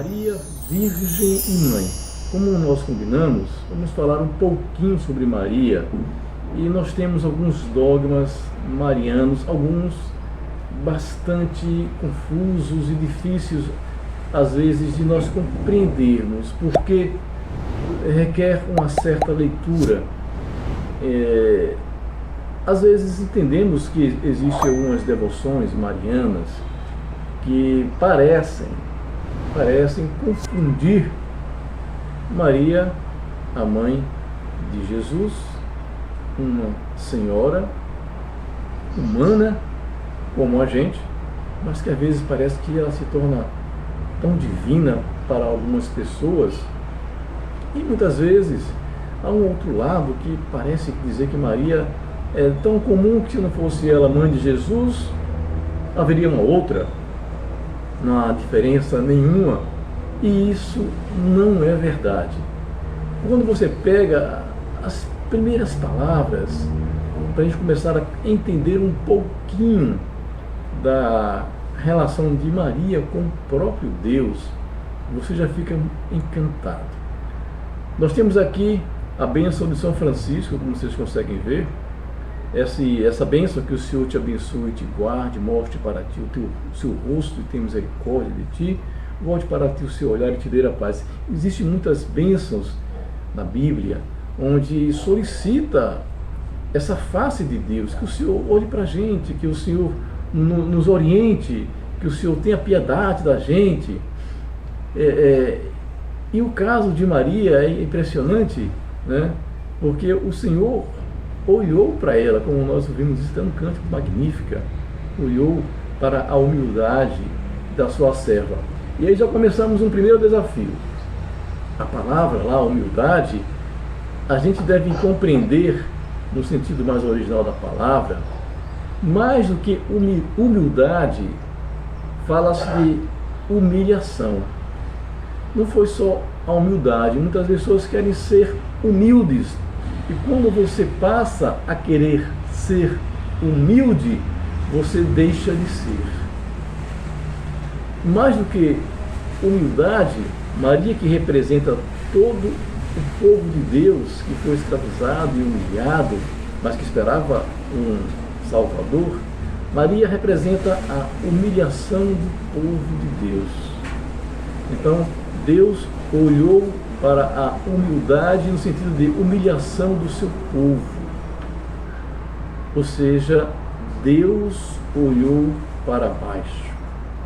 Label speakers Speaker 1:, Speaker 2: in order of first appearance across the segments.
Speaker 1: Maria, Virgem e Mãe. Como nós combinamos, vamos falar um pouquinho sobre Maria, e nós temos alguns dogmas marianos, alguns bastante confusos e difíceis às vezes de nós compreendermos, porque requer uma certa leitura. Às vezes entendemos que existem algumas devoções marianas que parecem confundir Maria, a mãe de Jesus, uma senhora humana como a gente, mas que às vezes parece que ela se torna tão divina para algumas pessoas, e muitas vezes há um outro lado que parece dizer que Maria é tão comum que, se não fosse ela mãe de Jesus, haveria uma outra. Não há diferença nenhuma, e isso não é verdade. Quando você pega as primeiras palavras, para a gente começar a entender um pouquinho da relação de Maria com o próprio Deus, você já fica encantado. Nós temos aqui a bênção de São Francisco, como vocês conseguem ver, essa bênção: que o Senhor te abençoe, te guarde, mostre para ti o seu rosto e tenha misericórdia de ti, volte para ti o seu olhar e te dê a paz. Existem muitas bênçãos na Bíblia onde solicita essa face de Deus, que o Senhor olhe para a gente, que o Senhor nos oriente, que o Senhor tenha piedade da gente. E o caso de Maria é impressionante, né? Porque o Senhor olhou para ela, como nós ouvimos isso no cântico Magnífica, olhou para a humildade da sua serva. E aí já começamos um primeiro desafio. A palavra lá, humildade, a gente deve compreender, no sentido mais original da palavra, mais do que humildade, fala-se de humilhação. Não foi só a humildade, muitas pessoas querem ser humildes, e quando você passa a querer ser humilde, você deixa de ser. Mais do que humildade, Maria, que representa todo o povo de Deus que foi escravizado e humilhado, mas que esperava um Salvador, Maria representa a humilhação do povo de Deus. Então, Deus olhou para a humildade no sentido de humilhação do seu povo. Ou seja, Deus olhou para baixo.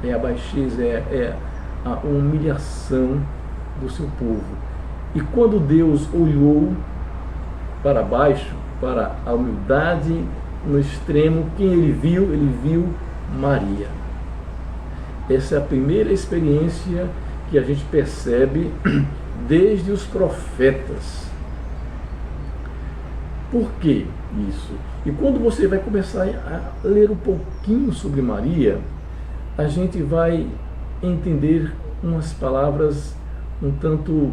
Speaker 1: A baixeza, é a humilhação do seu povo. E quando Deus olhou para baixo, para a humildade no extremo, quem ele viu? Ele viu Maria. Essa é a primeira experiência que a gente percebe desde os profetas. Por que isso? E quando você vai começar a ler um pouquinho sobre Maria, a gente vai entender umas palavras um tanto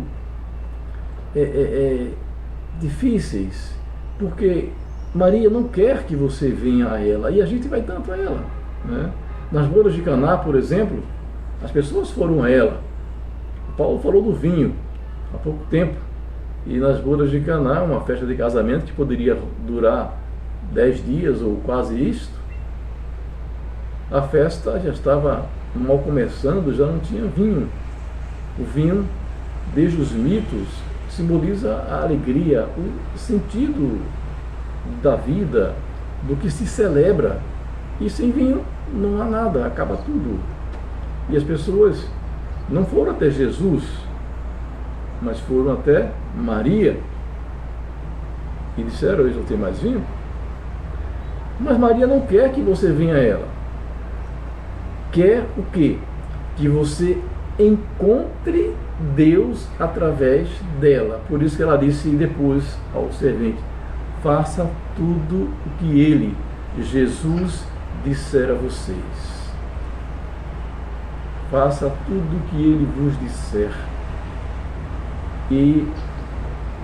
Speaker 1: difíceis, porque Maria não quer que você venha a ela, e a gente vai tanto a ela, né? Nas bodas de Caná, por exemplo, as pessoas foram a ela. Paulo falou do vinho há pouco tempo, e nas bodas de Caná, uma festa de casamento que poderia durar 10 dias ou quase isto, a festa já estava mal começando, já não tinha vinho. O vinho, desde os mitos, simboliza a alegria, o sentido da vida, do que se celebra. E sem vinho não há nada, acaba tudo. E as pessoas não foram até Jesus, mas foram até Maria e disseram: hoje não tem mais vinho. Mas Maria não quer que você venha a ela. Quer o quê? Que você encontre Deus através dela. Por isso que ela disse depois ao servente: faça tudo o que ele, Jesus, disser a vocês. Faça tudo o que ele vos disser. E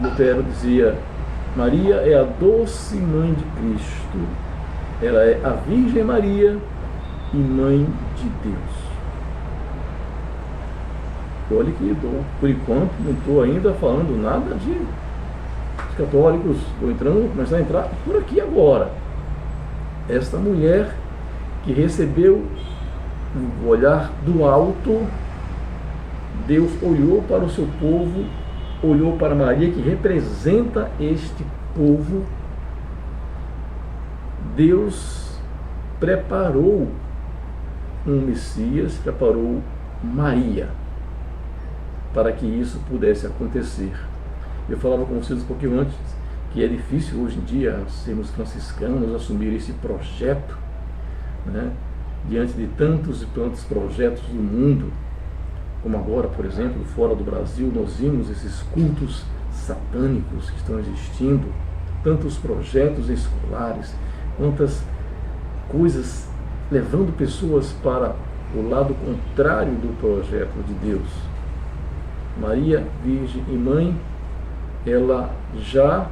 Speaker 1: Lutero dizia: Maria é a doce mãe de Cristo. Ela é a Virgem Maria e mãe de Deus. Olha que por enquanto não estou ainda falando nada de os católicos, vou começar a entrar por aqui agora. Esta mulher que recebeu o olhar do alto, Deus olhou para o seu povo, olhou para Maria, que representa este povo. Deus preparou um Messias, preparou Maria, para que isso pudesse acontecer. Eu falava com vocês um pouquinho antes que é difícil hoje em dia sermos franciscanos, assumir esse projeto, né? Diante de tantos e tantos projetos do mundo, como agora, por exemplo, fora do Brasil, nós vimos esses cultos satânicos que estão existindo, tantos projetos escolares, quantas coisas levando pessoas para o lado contrário do projeto de Deus. Maria, virgem e mãe, ela já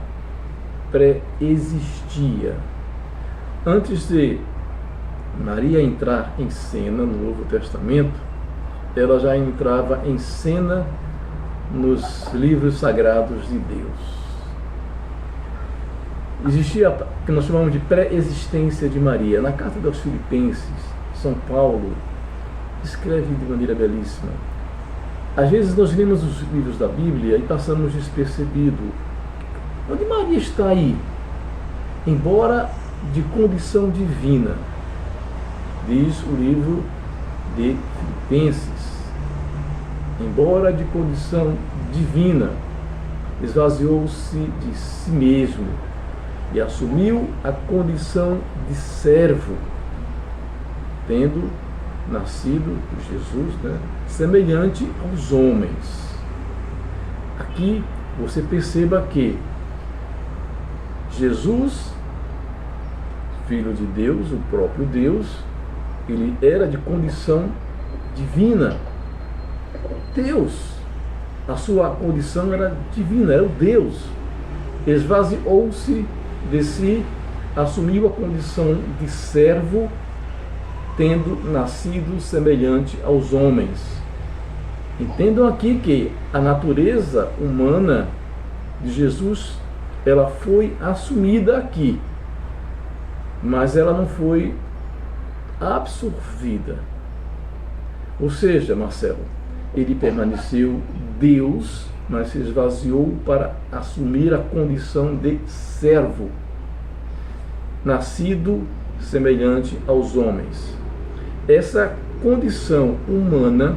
Speaker 1: pré-existia. Antes de Maria entrar em cena no Novo Testamento, ela já entrava em cena nos livros sagrados de Deus. Existia o que nós chamamos de pré-existência de Maria. Na carta aos Filipenses, São Paulo escreve de maneira belíssima. Às vezes nós lemos os livros da Bíblia e passamos despercebido. Onde Maria está aí? Embora de condição divina, diz o livro de Filipenses. Embora de condição divina, esvaziou-se de si mesmo e assumiu a condição de servo, tendo nascido Jesus, né, semelhante aos homens. Aqui você perceba que Jesus, Filho de Deus, o próprio Deus, ele era de condição divina. Deus, a sua condição era divina, era o Deus. Esvaziou-se de si, assumiu a condição de servo, tendo nascido semelhante aos homens. Entendam aqui que a natureza humana de Jesus, ela foi assumida aqui, mas ela não foi absorvida. Ou seja, Marcelo, ele permaneceu Deus, mas se esvaziou para assumir a condição de servo, nascido semelhante aos homens. Essa condição humana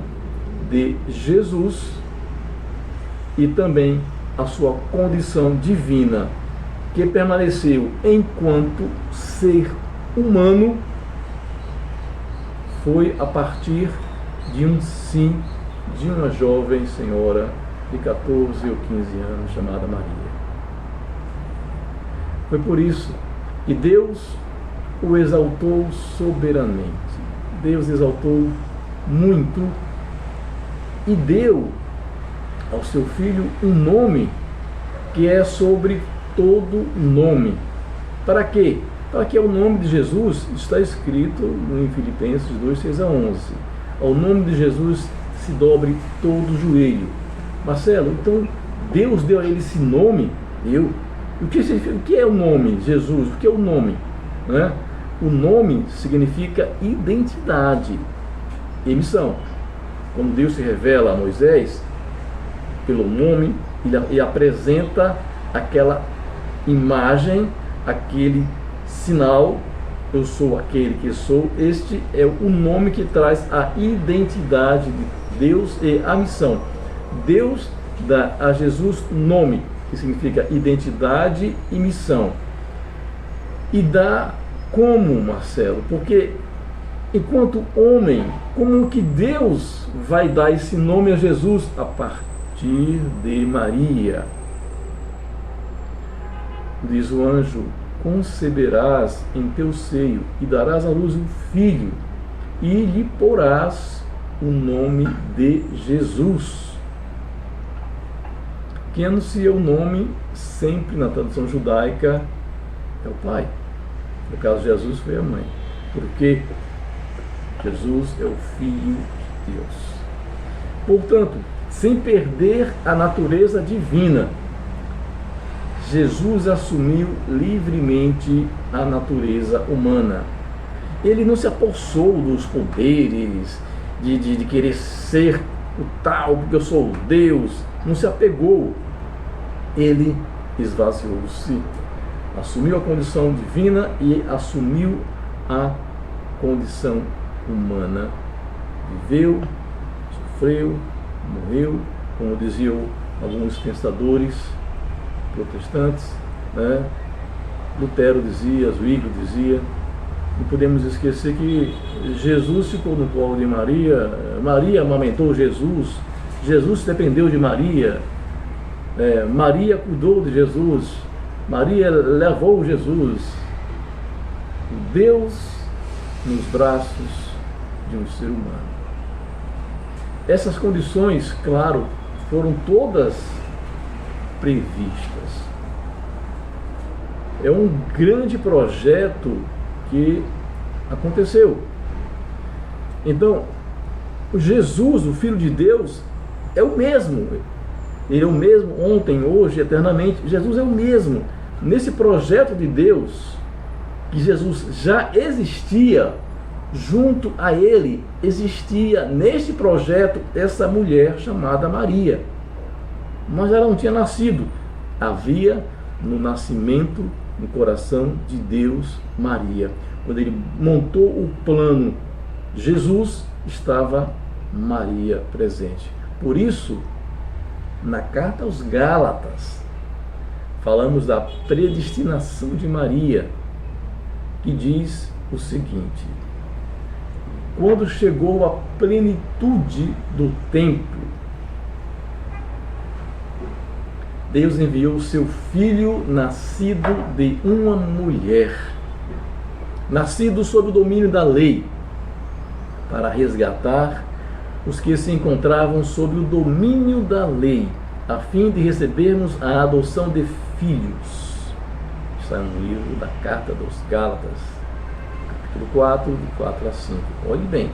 Speaker 1: de Jesus e também a sua condição divina, que permaneceu enquanto ser humano, foi a partir de um sim de uma jovem senhora de 14 ou 15 anos chamada Maria. Foi por isso que Deus o exaltou soberanamente. Deus exaltou muito e deu ao seu filho um nome que é sobre todo nome. Para quê? Para que ao nome de Jesus, está escrito em Filipenses 2, 6 a 11, ao nome de Jesus se dobre todo o joelho. Marcelo, então Deus deu a ele esse nome? O que é o nome? Jesus, o que é o nome? Né? O nome significa identidade e missão. Quando Deus se revela a Moisés, pelo nome, ele apresenta aquela imagem, aquele sinal: eu sou aquele que sou. Este é o nome que traz a identidade de Deus e a missão. Deus dá a Jesus nome, que significa identidade e missão. E dá como, Marcelo? Porque enquanto homem, como que Deus vai dar esse nome a Jesus? A partir de Maria. Diz o anjo: conceberás em teu seio e darás à luz um filho, e lhe porás o nome de Jesus. Quem anuncia o nome, sempre na tradução judaica, é o pai. No caso de Jesus, foi a mãe. Porque Jesus é o Filho de Deus. Portanto, sem perder a natureza divina. Jesus assumiu livremente a natureza humana. Ele não se apossou dos poderes, de querer ser o tal, porque eu sou Deus. Não se apegou. Ele esvaziou-se, assumiu a condição divina e assumiu a condição humana. Viveu, sofreu, morreu, como diziam alguns pensadores protestantes, né? Lutero dizia, Zwinglio dizia. Não podemos esquecer que Jesus ficou no colo de Maria, Maria amamentou Jesus, Jesus dependeu de Maria, Maria cuidou de Jesus, Maria levou Jesus. Deus nos braços de um ser humano. Essas condições, claro, foram todas previstas. É um grande projeto que aconteceu. Então, Jesus, o Filho de Deus, é o mesmo. Ele é o mesmo ontem, hoje, eternamente. Jesus é o mesmo. Nesse projeto de Deus, que Jesus já existia, junto a ele existia neste projeto essa mulher chamada Maria. Mas ela não tinha nascido. Havia no nascimento, no coração de Deus, Maria. Quando ele montou o plano, Jesus, estava Maria presente. Por isso, na carta aos Gálatas, falamos da predestinação de Maria, que diz o seguinte: quando chegou a plenitude do tempo, Deus enviou o seu Filho, nascido de uma mulher, nascido sob o domínio da lei, para resgatar os que se encontravam sob o domínio da lei, a fim de recebermos a adoção de filhos. Está no livro da Carta dos Gálatas, capítulo 4, de 4 a 5. Olhe bem.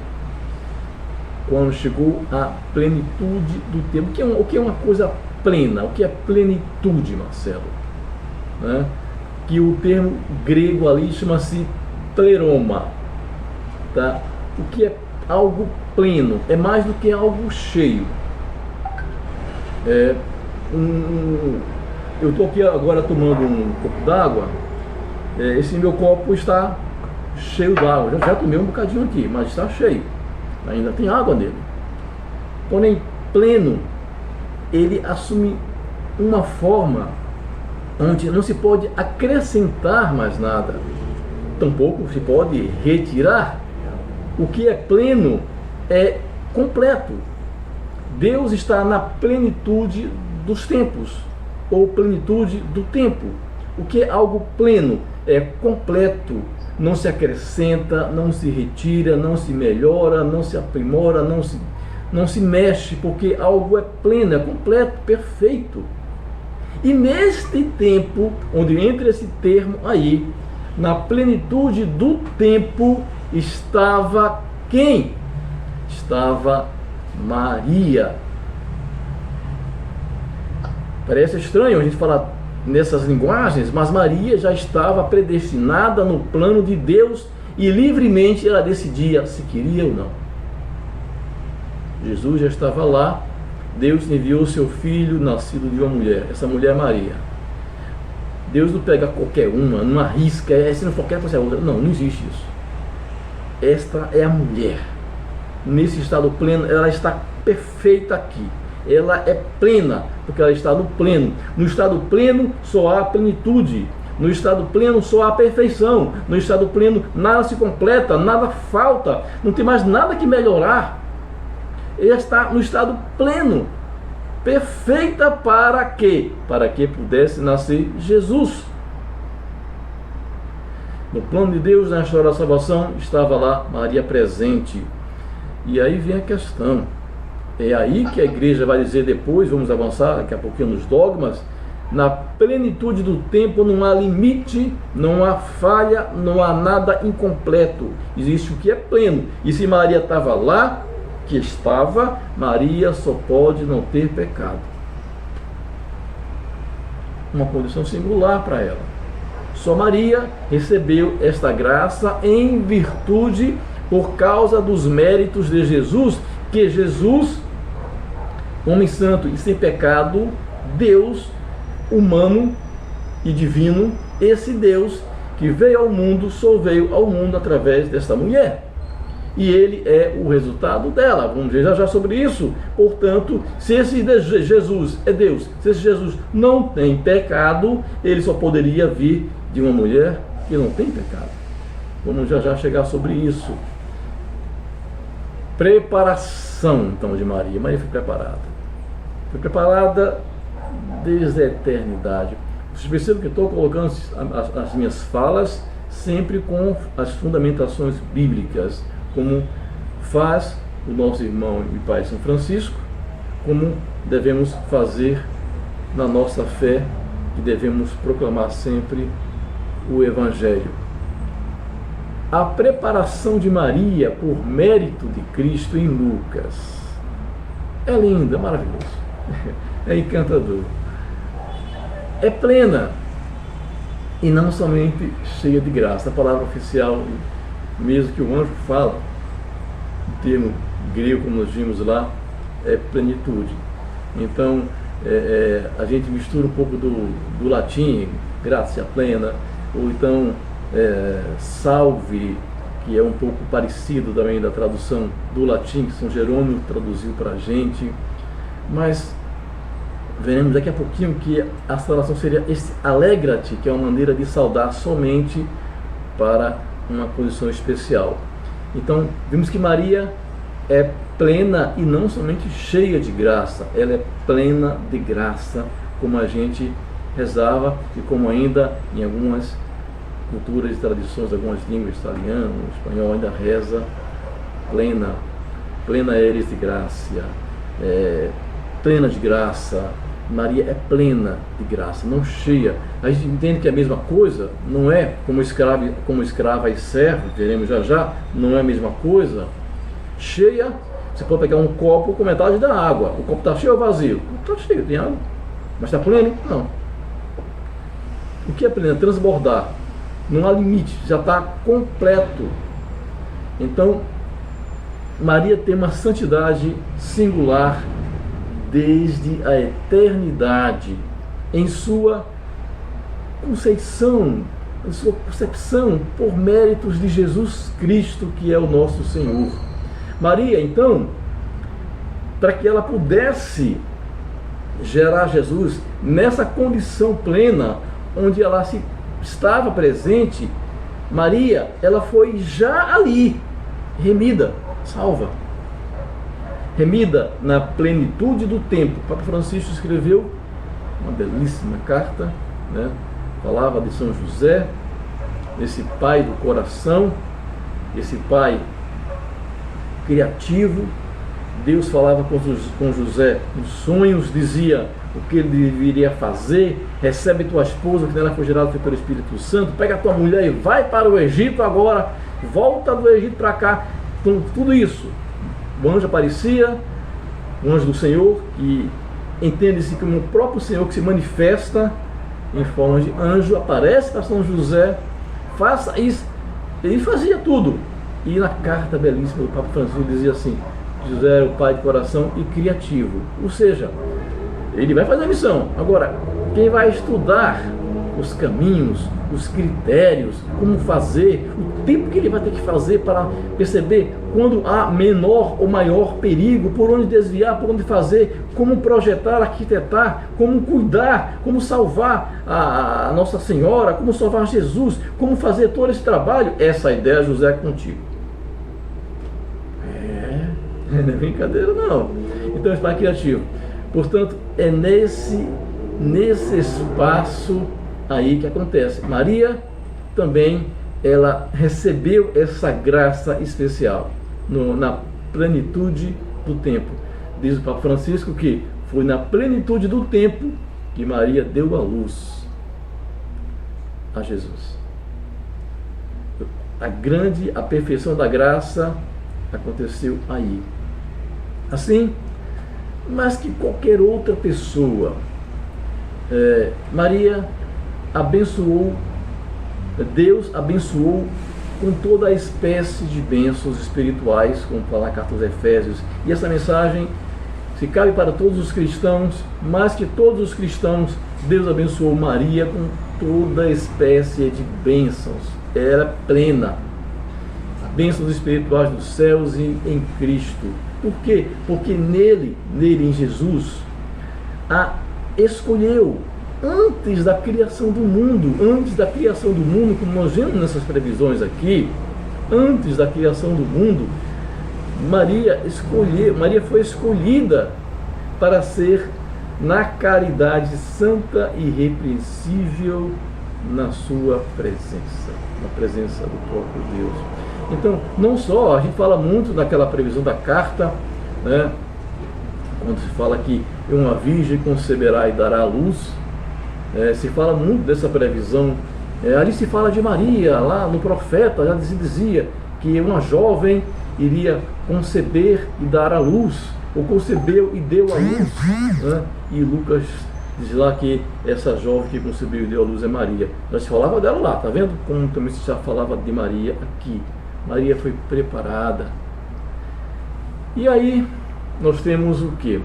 Speaker 1: Quando chegou a plenitude do tempo. O que é uma coisa plena? O que é plenitude, Marcelo? Né? Que o termo grego ali chama-se pleroma. Tá? O que é algo pleno? É mais do que algo cheio. Eu estou aqui agora tomando um copo d'água. Esse meu copo está cheio d'água. Já tomei um bocadinho aqui, mas está cheio. Ainda tem água nele. Porém, pleno, ele assume uma forma onde não se pode acrescentar mais nada, tampouco se pode retirar. O que é pleno é completo. Deus está na plenitude dos tempos, ou plenitude do tempo. O que é algo pleno? É completo. Não se acrescenta, não se retira, não se melhora, não se aprimora, não se mexe, porque algo é pleno, é completo, perfeito. E neste tempo, onde entra esse termo aí, na plenitude do tempo, estava quem? Estava Maria. Parece estranho a gente falar nessas linguagens, mas Maria já estava predestinada no plano de Deus e livremente ela decidia se queria ou não. Jesus já estava lá, Deus enviou seu filho nascido de uma mulher, essa mulher Maria. Deus não pega qualquer uma, não arrisca, se não for quer, você é outra. Não existe isso. Esta é a mulher. Nesse estado pleno, ela está perfeita aqui. Ela é plena, porque ela está no pleno. No estado pleno só há plenitude. No estado pleno só há perfeição. No estado pleno nada se completa, nada falta, não tem mais nada que melhorar. Ela está no estado pleno, perfeita para quê? Para que pudesse nascer Jesus. No plano de Deus, na história da salvação, estava lá Maria presente. E aí vem a questão. É aí que a igreja vai dizer depois, vamos avançar daqui a pouquinho nos dogmas, na plenitude do tempo não há limite, não há falha, não há nada incompleto. Existe o que é pleno. E se Maria estava lá, que estava, Maria só pode não ter pecado. Uma condição singular para ela. Só Maria recebeu esta graça em virtude, por causa dos méritos de Jesus, que Jesus, homem santo e sem pecado, Deus humano e divino, esse Deus que veio ao mundo, só veio ao mundo através desta mulher. E ele é o resultado dela. Vamos ver já sobre isso. Portanto, se esse Jesus é Deus, se esse Jesus não tem pecado, ele só poderia vir de uma mulher que não tem pecado. Vamos já chegar sobre isso. Preparação, então, de Maria. Maria foi preparada. Foi preparada desde a eternidade. Vocês percebem que estou colocando as minhas falas sempre com as fundamentações bíblicas, como faz o nosso irmão e pai São Francisco, como devemos fazer na nossa fé, que devemos proclamar sempre o Evangelho. A preparação de Maria por mérito de Cristo em Lucas é linda, é maravilhoso, é encantador, é plena e não somente cheia de graça. A palavra oficial, mesmo que o anjo fala, o termo grego, como nós vimos lá, é plenitude. Então, a gente mistura um pouco do latim, gratia plena, ou então salve, que é um pouco parecido também da tradução do latim, que São Jerônimo traduziu para a gente, mas veremos daqui a pouquinho que a saudação seria esse alegra-te, que é uma maneira de saudar somente para uma posição especial. Então, vimos que Maria é plena e não somente cheia de graça, ela é plena de graça, como a gente rezava e como ainda em algumas culturas e tradições, algumas línguas, italiano, espanhol, ainda reza plena eres de graça, plena de graça. Maria é plena de graça, não cheia. A gente entende que é a mesma coisa, não é como escrava e servo, veremos já, não é a mesma coisa. Cheia, você pode pegar um copo com metade da água, o copo está cheio ou vazio? Está cheio, tem água, mas está pleno? Não. O que é pleno? Transbordar, não há limite, já está completo. Então, Maria tem uma santidade singular desde a eternidade, em sua conceição, em sua concepção, por méritos de Jesus Cristo, que é o nosso Senhor. Maria, então, para que ela pudesse gerar Jesus nessa condição plena, onde ela estava presente, Maria, ela foi já ali, remida, salva. Remida na plenitude do tempo. O Papa Francisco escreveu uma belíssima carta, né? Falava de São José, esse pai do coração, esse pai criativo. Deus falava com José em sonhos, dizia o que ele deveria fazer: recebe tua esposa, que nela foi gerada pelo Espírito Santo, pega a tua mulher e vai para o Egito agora, volta do Egito para cá. Então, tudo isso. O anjo aparecia, o anjo do Senhor, que entende-se como o próprio Senhor, que se manifesta em forma de anjo, aparece para São José, faça isso. Ele fazia tudo. E na carta belíssima do Papa Francisco dizia assim: José era o pai de coração e criativo. Ou seja, ele vai fazer a missão. Agora, quem vai estudar os caminhos, os critérios, como fazer, o tempo que ele vai ter que fazer para perceber quando há menor ou maior perigo, por onde desviar, por onde fazer, como projetar, arquitetar, como cuidar, como salvar a Nossa Senhora, como salvar Jesus, como fazer todo esse trabalho. Essa ideia, José, é contigo. Não é brincadeira não. Então, esse pai criativo. Portanto, é nesse espaço aí que acontece. Maria também, ela recebeu essa graça especial na plenitude do tempo. Diz o Papa Francisco que foi na plenitude do tempo que Maria deu a luz a Jesus. A perfeição da graça aconteceu aí. assim, mas que qualquer outra pessoa. Maria abençoou, Deus abençoou com toda a espécie de bênçãos espirituais, como fala na carta aos Efésios. E essa mensagem se cabe para todos os cristãos, mais que todos os cristãos, Deus abençoou Maria com toda a espécie de bênçãos. Era plena. Bênçãos espirituais dos céus e em Cristo. Por quê? Porque nele, em Jesus, a escolheu antes da criação do mundo, como nós vemos nessas previsões aqui, antes da criação do mundo, Maria foi escolhida para ser na caridade santa e irrepreensível na sua presença, na presença do próprio Deus. Então, não só, a gente fala muito daquela previsão da carta, né, quando se fala que uma virgem conceberá e dará à luz, se fala muito dessa previsão. Ali se fala de Maria, lá no profeta já se dizia que uma jovem iria conceber e dar à luz, ou concebeu e deu à luz, né? E Lucas diz lá que essa jovem que concebeu e deu à luz é Maria. Já se falava dela lá, tá vendo? Como também se já falava de Maria aqui. Maria foi preparada. E aí nós temos o quê?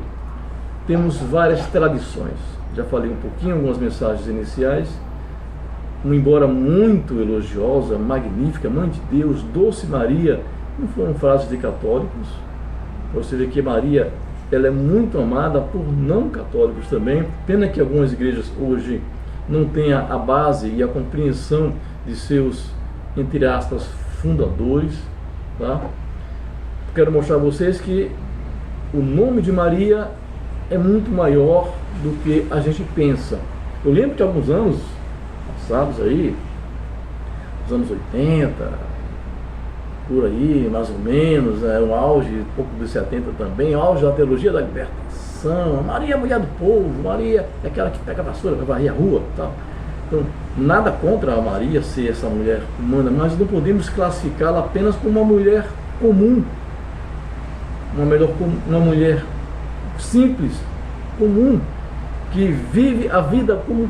Speaker 1: Temos várias tradições. Já falei um pouquinho, algumas mensagens iniciais. Embora muito elogiosa, magnífica, Mãe de Deus, Doce Maria, não foram frases de católicos. Você vê que Maria, ela é muito amada por não católicos também. Pena que algumas igrejas hoje não têm a base e a compreensão de seus, entre aspas, fundadores. Tá? Quero mostrar a vocês que o nome de Maria é muito maior do que a gente pensa. Eu lembro que alguns anos passados aí, nos anos 80, por aí, mais ou menos, o auge, um pouco dos 70 também, o auge da teologia da libertação, Maria, mulher do povo, Maria é aquela que pega a vassoura, vai varrer a rua, tal. Então, nada contra a Maria ser essa mulher humana, mas não podemos classificá-la apenas como uma mulher comum, uma mulher simples, comum, que vive a vida comum,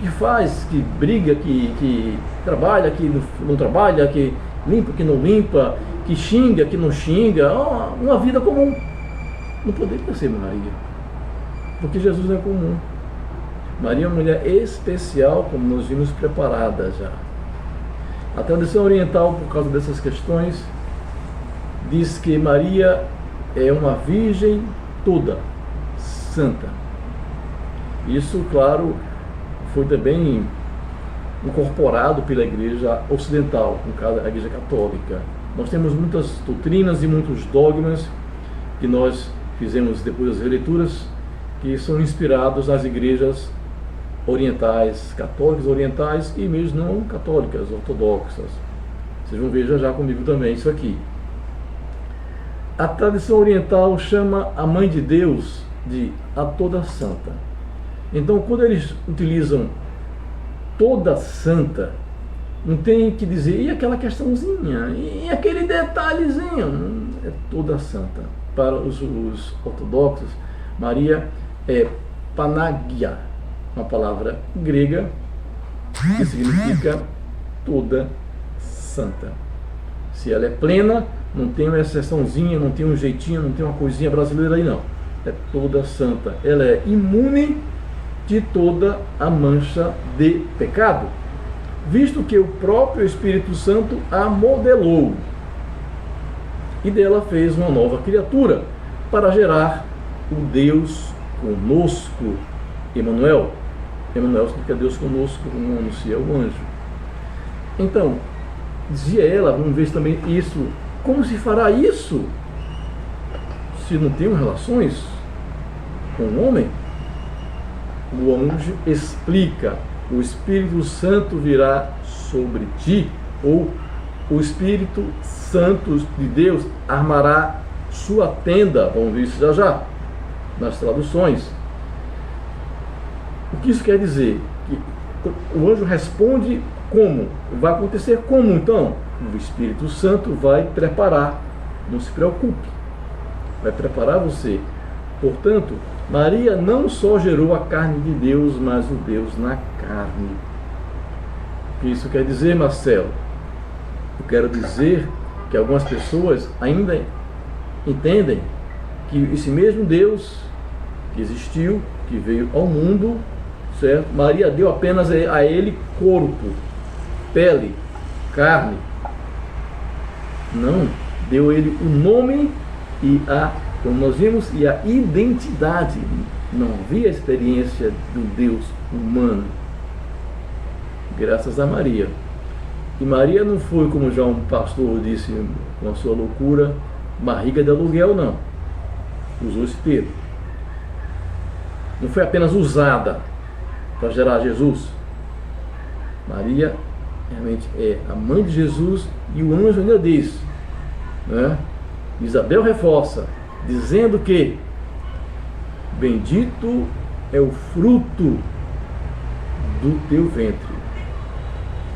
Speaker 1: que faz, que briga, que trabalha, que não trabalha, que limpa, que não limpa, que xinga, que não xinga, uma vida comum. Não poderia ser Maria, porque Jesus é comum. Maria é uma mulher especial, como nós vimos, preparada já. A tradição oriental, por causa dessas questões, diz que Maria é uma virgem toda santa. Isso, claro, foi também incorporado pela Igreja Ocidental, no caso a Igreja Católica. Nós temos muitas doutrinas e muitos dogmas que nós fizemos depois das releituras, que são inspirados nas igrejas orientais, católicas orientais e mesmo não católicas, ortodoxas. Vocês vão ver já comigo também isso aqui. A tradição oriental chama a Mãe de Deus de a Toda Santa. Então, quando eles utilizam Toda Santa, não tem que dizer, e aquela questãozinha, e aquele detalhezinho, é Toda Santa. Para os ortodoxos, Maria é Panagia, uma palavra grega que significa toda santa. Se ela é plena, não tem uma exceçãozinha, não tem um jeitinho, não tem uma coisinha brasileira aí não. É toda santa. Ela é imune de toda a mancha de pecado, visto que o próprio Espírito Santo a modelou e dela fez uma nova criatura para gerar o Deus conosco, Emanuel. Emanuel significa Deus conosco, como anuncia o anjo. Então, dizia ela, vamos ver também isso, como se fará isso se não tem relações com o homem? O anjo explica, o Espírito Santo virá sobre ti, ou o Espírito Santo de Deus armará sua tenda, vamos ver isso já nas traduções. O que isso quer dizer? Que o anjo responde como? Vai acontecer como então? O Espírito Santo vai preparar, não se preocupe. vai preparar você. Portanto, Maria não só gerou a carne de Deus, mas o Deus na carne. O que isso quer dizer, Marcelo? Eu quero dizer que algumas pessoas ainda entendem que esse mesmo Deus que existiu, que veio ao mundo, certo? Maria deu apenas a ele corpo, pele, carne. Não, deu a ele o nome e como nós vimos, e a identidade. Não havia experiência do Deus humano, graças a Maria. E Maria não foi, como já um pastor disse com a sua loucura, barriga de aluguel, não. Usou esse termo. Não foi apenas usada para gerar Jesus. Maria realmente é a mãe de Jesus, e o anjo ainda diz, né? Isabel reforça, dizendo que bendito é o fruto do teu ventre.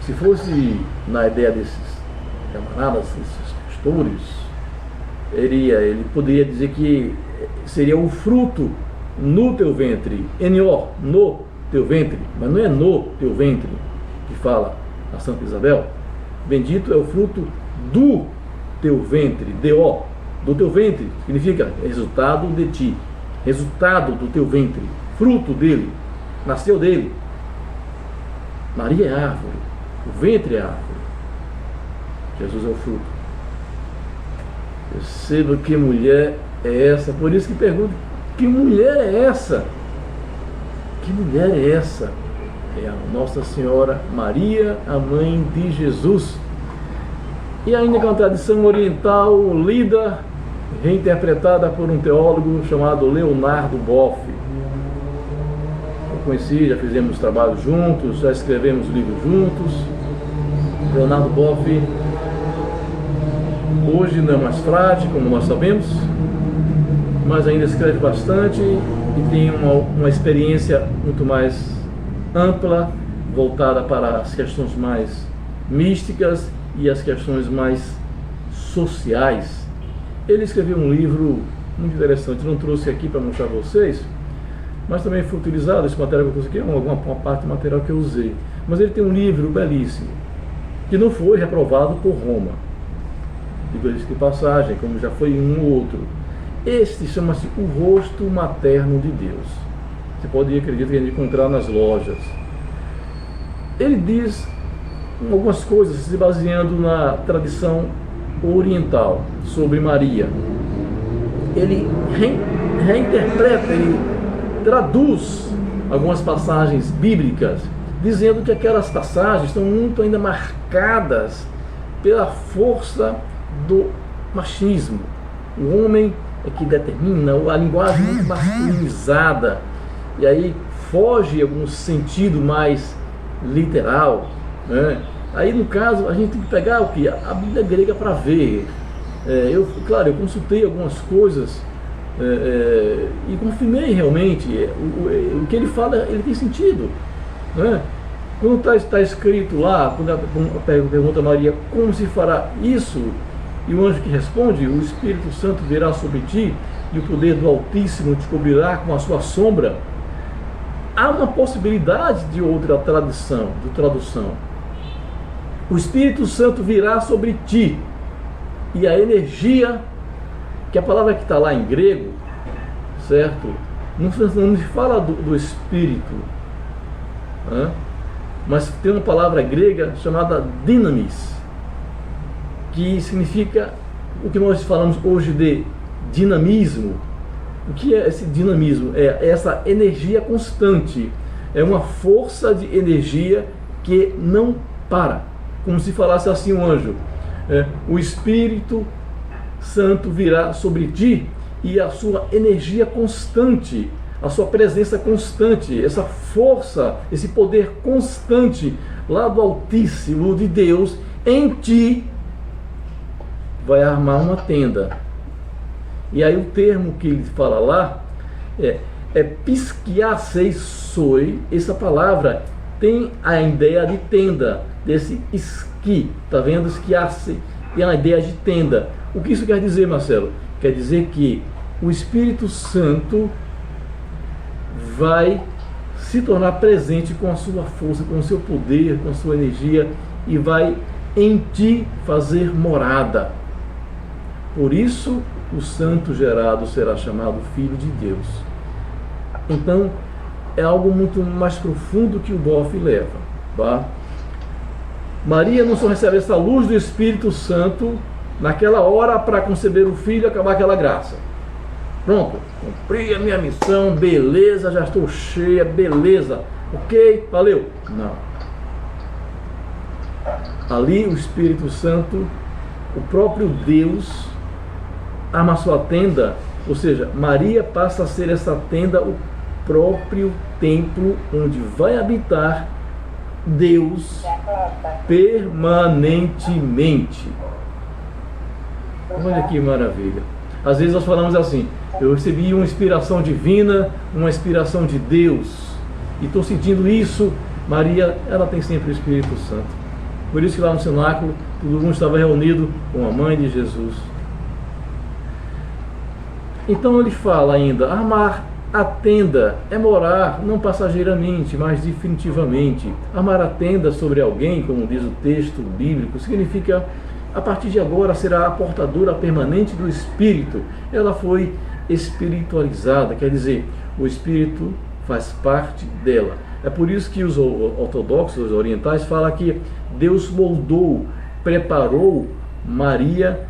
Speaker 1: Se fosse na ideia desses camaradas, desses pastores, ele poderia dizer que seria o fruto no teu ventre, N-O, no teu ventre, mas não é no teu ventre que fala a Santa Isabel. Bendito é o fruto do teu ventre, D-O, do teu ventre, significa resultado de ti, resultado do teu ventre, fruto dele, nasceu dele. Maria é árvore, o ventre é árvore, Jesus é o fruto. Perceba que mulher é essa, por isso que pergunto, que mulher é essa? Que mulher é essa? É a Nossa Senhora Maria, a mãe de Jesus. E ainda com a tradição oriental lida, reinterpretada por um teólogo chamado Leonardo Boff. Eu conheci, já fizemos trabalho juntos, já escrevemos livros juntos. Leonardo Boff hoje não é mais frade, como nós sabemos, mas ainda escreve bastante e tem uma experiência muito mais ampla, voltada para as questões mais místicas e as questões mais sociais. Ele escreveu um livro muito interessante, não trouxe aqui para mostrar a vocês, mas também foi utilizado esse material que eu consegui, uma parte do material que eu usei. Mas ele tem um livro belíssimo, que não foi reprovado por Roma, de passagem, como já foi um ou outro. Este chama-se O Rosto Materno de Deus. Você pode, acredito, que encontrar nas lojas. Ele diz algumas coisas se baseando na tradição oriental sobre Maria. Ele reinterpreta, ele traduz algumas passagens bíblicas, dizendo que aquelas passagens estão muito ainda marcadas pela força do machismo. O homem é que determina, a linguagem muito masculinizada, e aí foge algum sentido mais literal, né? Aí no caso a gente tem que pegar o que? A Bíblia grega para ver. Eu consultei algumas coisas e confirmei realmente o que ele fala, ele tem sentido, né? Quando está escrito lá, quando a pergunta a Maria, como se fará isso? E o anjo que responde, o Espírito Santo virá sobre ti e o poder do Altíssimo te cobrirá com a sua sombra. Há uma possibilidade de outra tradução. O Espírito Santo virá sobre ti, e a energia, que a palavra que está lá em grego, certo? Não se fala do Espírito, né? Mas tem uma palavra grega chamada dinamis, que significa o que nós falamos hoje de dinamismo. O que é esse dinamismo? É essa energia constante, é uma força de energia que não para, como se falasse assim um anjo, o Espírito Santo virá sobre ti, e a sua energia constante, a sua presença constante, essa força, esse poder constante lá do Altíssimo de Deus em ti, vai armar uma tenda. E aí o termo que ele fala lá é pisquiaceisoi. Essa palavra tem a ideia de tenda, desse esqui, tá vendo? Esquiace, tem a ideia de tenda. O que isso quer dizer, Marcelo? Quer dizer que o Espírito Santo vai se tornar presente com a sua força, com o seu poder, com a sua energia e vai em ti fazer morada. Por isso, o santo gerado será chamado Filho de Deus. Então, é algo muito mais profundo que o Boff leva. Tá? Maria não só recebe essa luz do Espírito Santo naquela hora para conceber o filho e acabar aquela graça. Pronto, cumpri a minha missão, beleza, já estou cheia, beleza, ok, valeu. Não. Ali o Espírito Santo, o próprio Deus, arma a sua tenda, ou seja, Maria passa a ser essa tenda, o próprio templo onde vai habitar Deus permanentemente. Olha que maravilha. Às vezes nós falamos assim, eu recebi uma inspiração divina, uma inspiração de Deus, e estou sentindo isso. Maria, ela tem sempre o Espírito Santo. Por isso que lá no cenáculo, todo mundo estava reunido com a mãe de Jesus. Então ele fala ainda, armar a tenda é morar, não passageiramente, mas definitivamente. Armar a tenda sobre alguém, como diz o texto bíblico, significa, a partir de agora, será a portadora permanente do Espírito. Ela foi espiritualizada, quer dizer, o Espírito faz parte dela. É por isso que os ortodoxos, os orientais, falam que Deus moldou, preparou Maria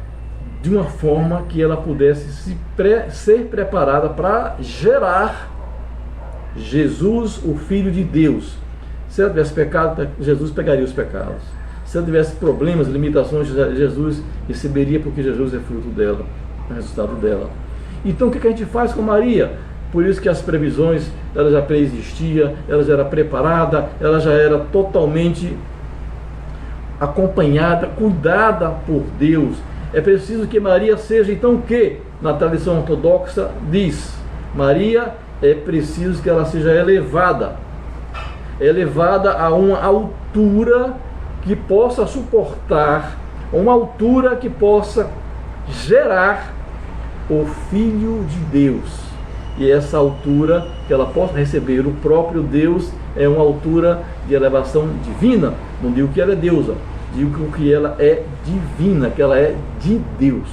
Speaker 1: de uma forma que ela pudesse ser preparada para gerar Jesus, o Filho de Deus. Se ela tivesse pecado, Jesus pegaria os pecados. Se ela tivesse problemas, limitações, Jesus receberia, porque Jesus é fruto dela, é resultado dela. Então o que a gente faz com Maria? Por isso que as previsões, ela já pré-existia, ela já era preparada, ela já era totalmente acompanhada, cuidada por Deus. É preciso que Maria seja, então, o que? Na tradição ortodoxa diz, Maria é preciso que ela seja elevada a uma altura que possa suportar, uma altura que possa gerar o Filho de Deus. E essa altura que ela possa receber o próprio Deus é uma altura de elevação divina. Não digo que ela é deusa, digo que ela é divina, que ela é de Deus.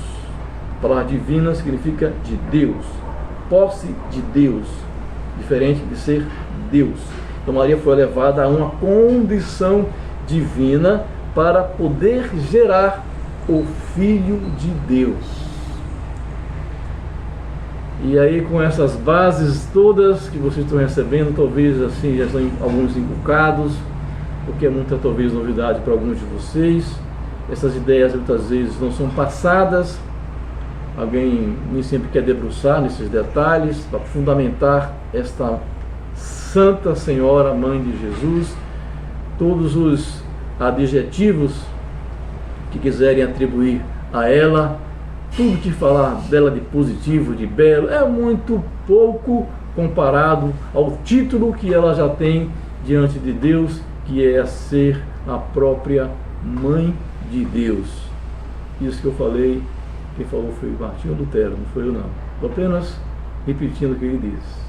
Speaker 1: A palavra divina significa de Deus, posse de Deus, diferente de ser Deus. Então Maria foi elevada a uma condição divina para poder gerar o Filho de Deus. E aí, com essas bases todas que vocês estão recebendo, talvez assim já estão alguns inculcados, porque é muita talvez novidade para alguns de vocês. Essas ideias muitas vezes não são passadas, alguém nem sempre quer debruçar nesses detalhes para fundamentar esta Santa Senhora, Mãe de Jesus. Todos os adjetivos que quiserem atribuir a ela, tudo que falar dela de positivo, de belo, é muito pouco comparado ao título que ela já tem diante de Deus, que é ser a própria Mãe de Deus. Isso que eu falei, quem falou foi Martinho Lutero, não foi eu não. Estou apenas repetindo o que ele disse.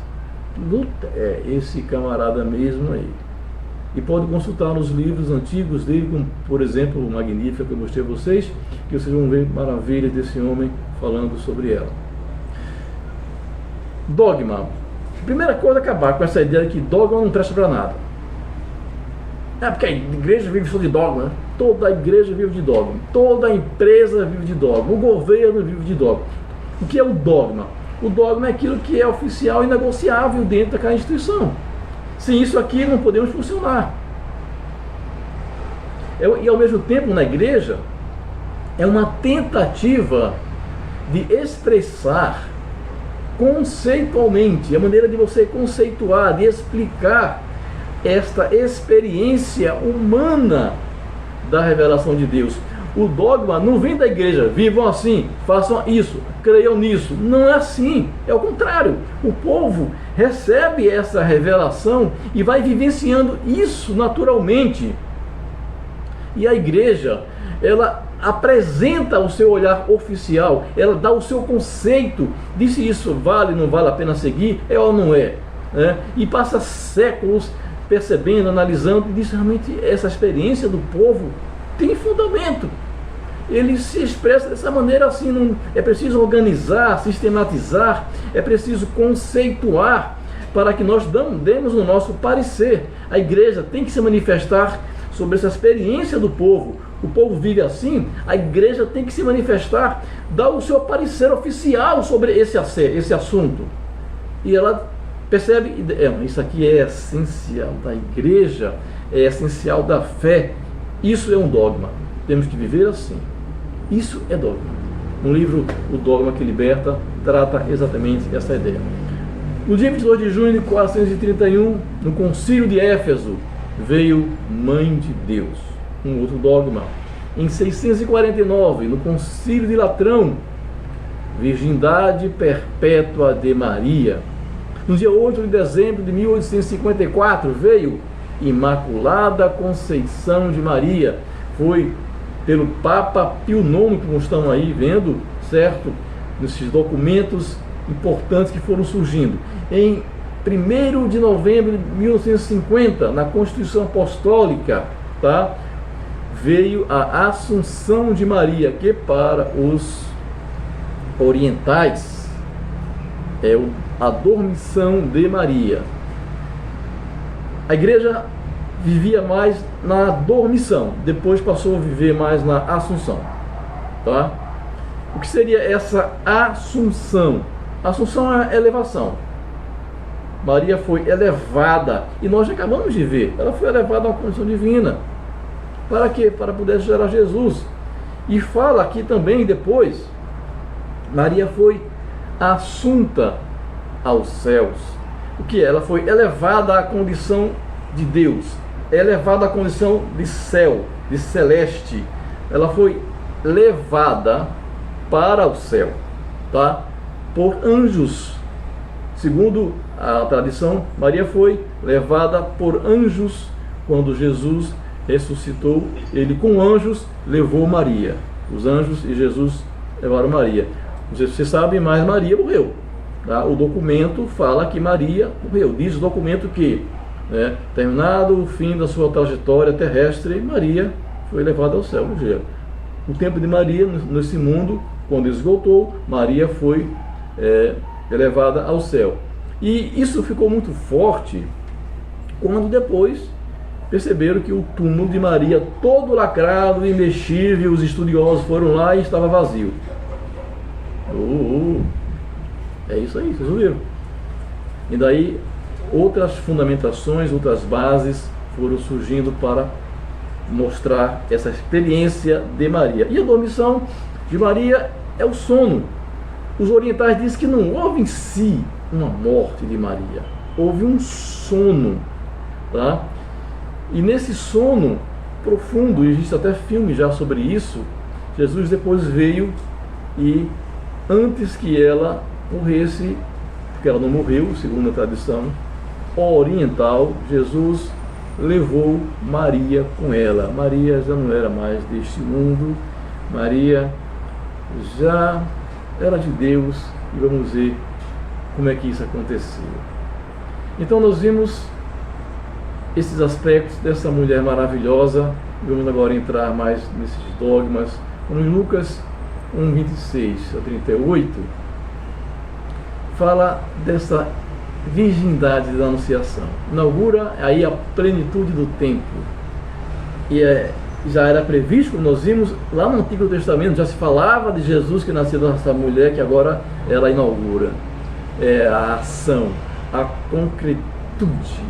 Speaker 1: É esse camarada mesmo aí. E pode consultar nos livros antigos dele, como por exemplo o Magnífica, que eu mostrei a vocês, que vocês vão ver maravilhas desse homem falando sobre ela. Dogma. Primeira coisa, acabar com essa ideia de que dogma não presta para nada. É porque a igreja vive só de dogma, né? Toda a igreja vive de dogma, toda a empresa vive de dogma, o governo vive de dogma. O que é o dogma? O dogma é aquilo que é oficial e negociável dentro daquela instituição. Sem isso aqui não podemos funcionar. E ao mesmo tempo, na igreja, é uma tentativa de expressar conceitualmente, a maneira de você conceituar, de explicar esta experiência humana da revelação de Deus. O dogma não vem da igreja, vivam assim, façam isso, creiam nisso. Não é assim, é o contrário. O povo recebe essa revelação e vai vivenciando isso naturalmente. E a igreja, ela apresenta o seu olhar oficial, ela dá o seu conceito de se isso vale, não vale a pena seguir, é ou não é, né? E passa séculos percebendo, analisando, e diz realmente essa experiência do povo tem fundamento. Ele se expressa dessa maneira assim, não, é preciso organizar, sistematizar, é preciso conceituar para que nós demos o nosso parecer. A igreja tem que se manifestar sobre essa experiência do povo. O povo vive assim, a igreja tem que se manifestar, dar o seu parecer oficial sobre esse assunto. E ela percebe, isso aqui é essencial da igreja, é essencial da fé. Isso é um dogma, temos que viver assim. Isso é dogma. No livro O Dogma que Liberta, trata exatamente essa ideia. No dia 22 de junho de 431, no concílio de Éfeso, veio Mãe de Deus, um outro dogma. Em 649, no concílio de Latrão, Virgindade Perpétua de Maria. No dia 8 de dezembro de 1854, veio Imaculada Conceição de Maria. Foi pelo Papa Pio IX, como estão aí vendo, certo? Nesses documentos importantes que foram surgindo. Em 1º de novembro de 1950, na Constituição Apostólica, tá? Veio a Assunção de Maria, que para os orientais é a dormição de Maria. A igreja vivia mais na dormição, depois passou a viver mais na Assunção, tá? O que seria essa Assunção? Assunção é elevação. Maria foi elevada, e nós acabamos de ver, ela foi elevada a uma condição divina. Para quê? Para poder gerar Jesus. E fala aqui também depois, Maria foi assunta aos céus. O que é? Ela foi elevada à condição de Deus, elevada à condição de céu, de celeste. Ela foi levada para o céu, tá? Por anjos. Segundo a tradição, Maria foi levada por anjos quando Jesus ressuscitou. Ele com anjos levou Maria. Os anjos e Jesus levaram Maria. Não sei se você sabe, mas Maria morreu. Tá? O documento fala que Maria morreu. Diz o documento que, terminado o fim da sua trajetória terrestre, Maria foi levada ao céu. O tempo de Maria nesse mundo, quando esgotou, Maria foi elevada ao céu. E isso ficou muito forte quando depois perceberam que o túmulo de Maria, todo lacrado, imexível, os estudiosos foram lá e estava vazio. É isso aí, vocês ouviram? E daí outras fundamentações, outras bases foram surgindo para mostrar essa experiência de Maria. E a dormição de Maria é o sono. Os orientais dizem que não houve em si uma morte de Maria, houve um sono, tá? E nesse sono profundo, e existe até filme já sobre isso, Jesus depois veio e antes que ela morresse, porque ela não morreu, segundo a tradição oriental, Jesus levou Maria com ela. Maria já não era mais deste mundo, Maria já era de Deus, e vamos ver como é que isso aconteceu. Então nós vimos esses aspectos dessa mulher maravilhosa. Vamos agora entrar mais nesses dogmas. Em Lucas 1:26 a 38, fala dessa virgindade da anunciação. Inaugura aí a plenitude do tempo. E já era previsto, como nós vimos lá no Antigo Testamento, já se falava de Jesus que nasceu dessa mulher, que agora ela inaugura. É a ação, a concretude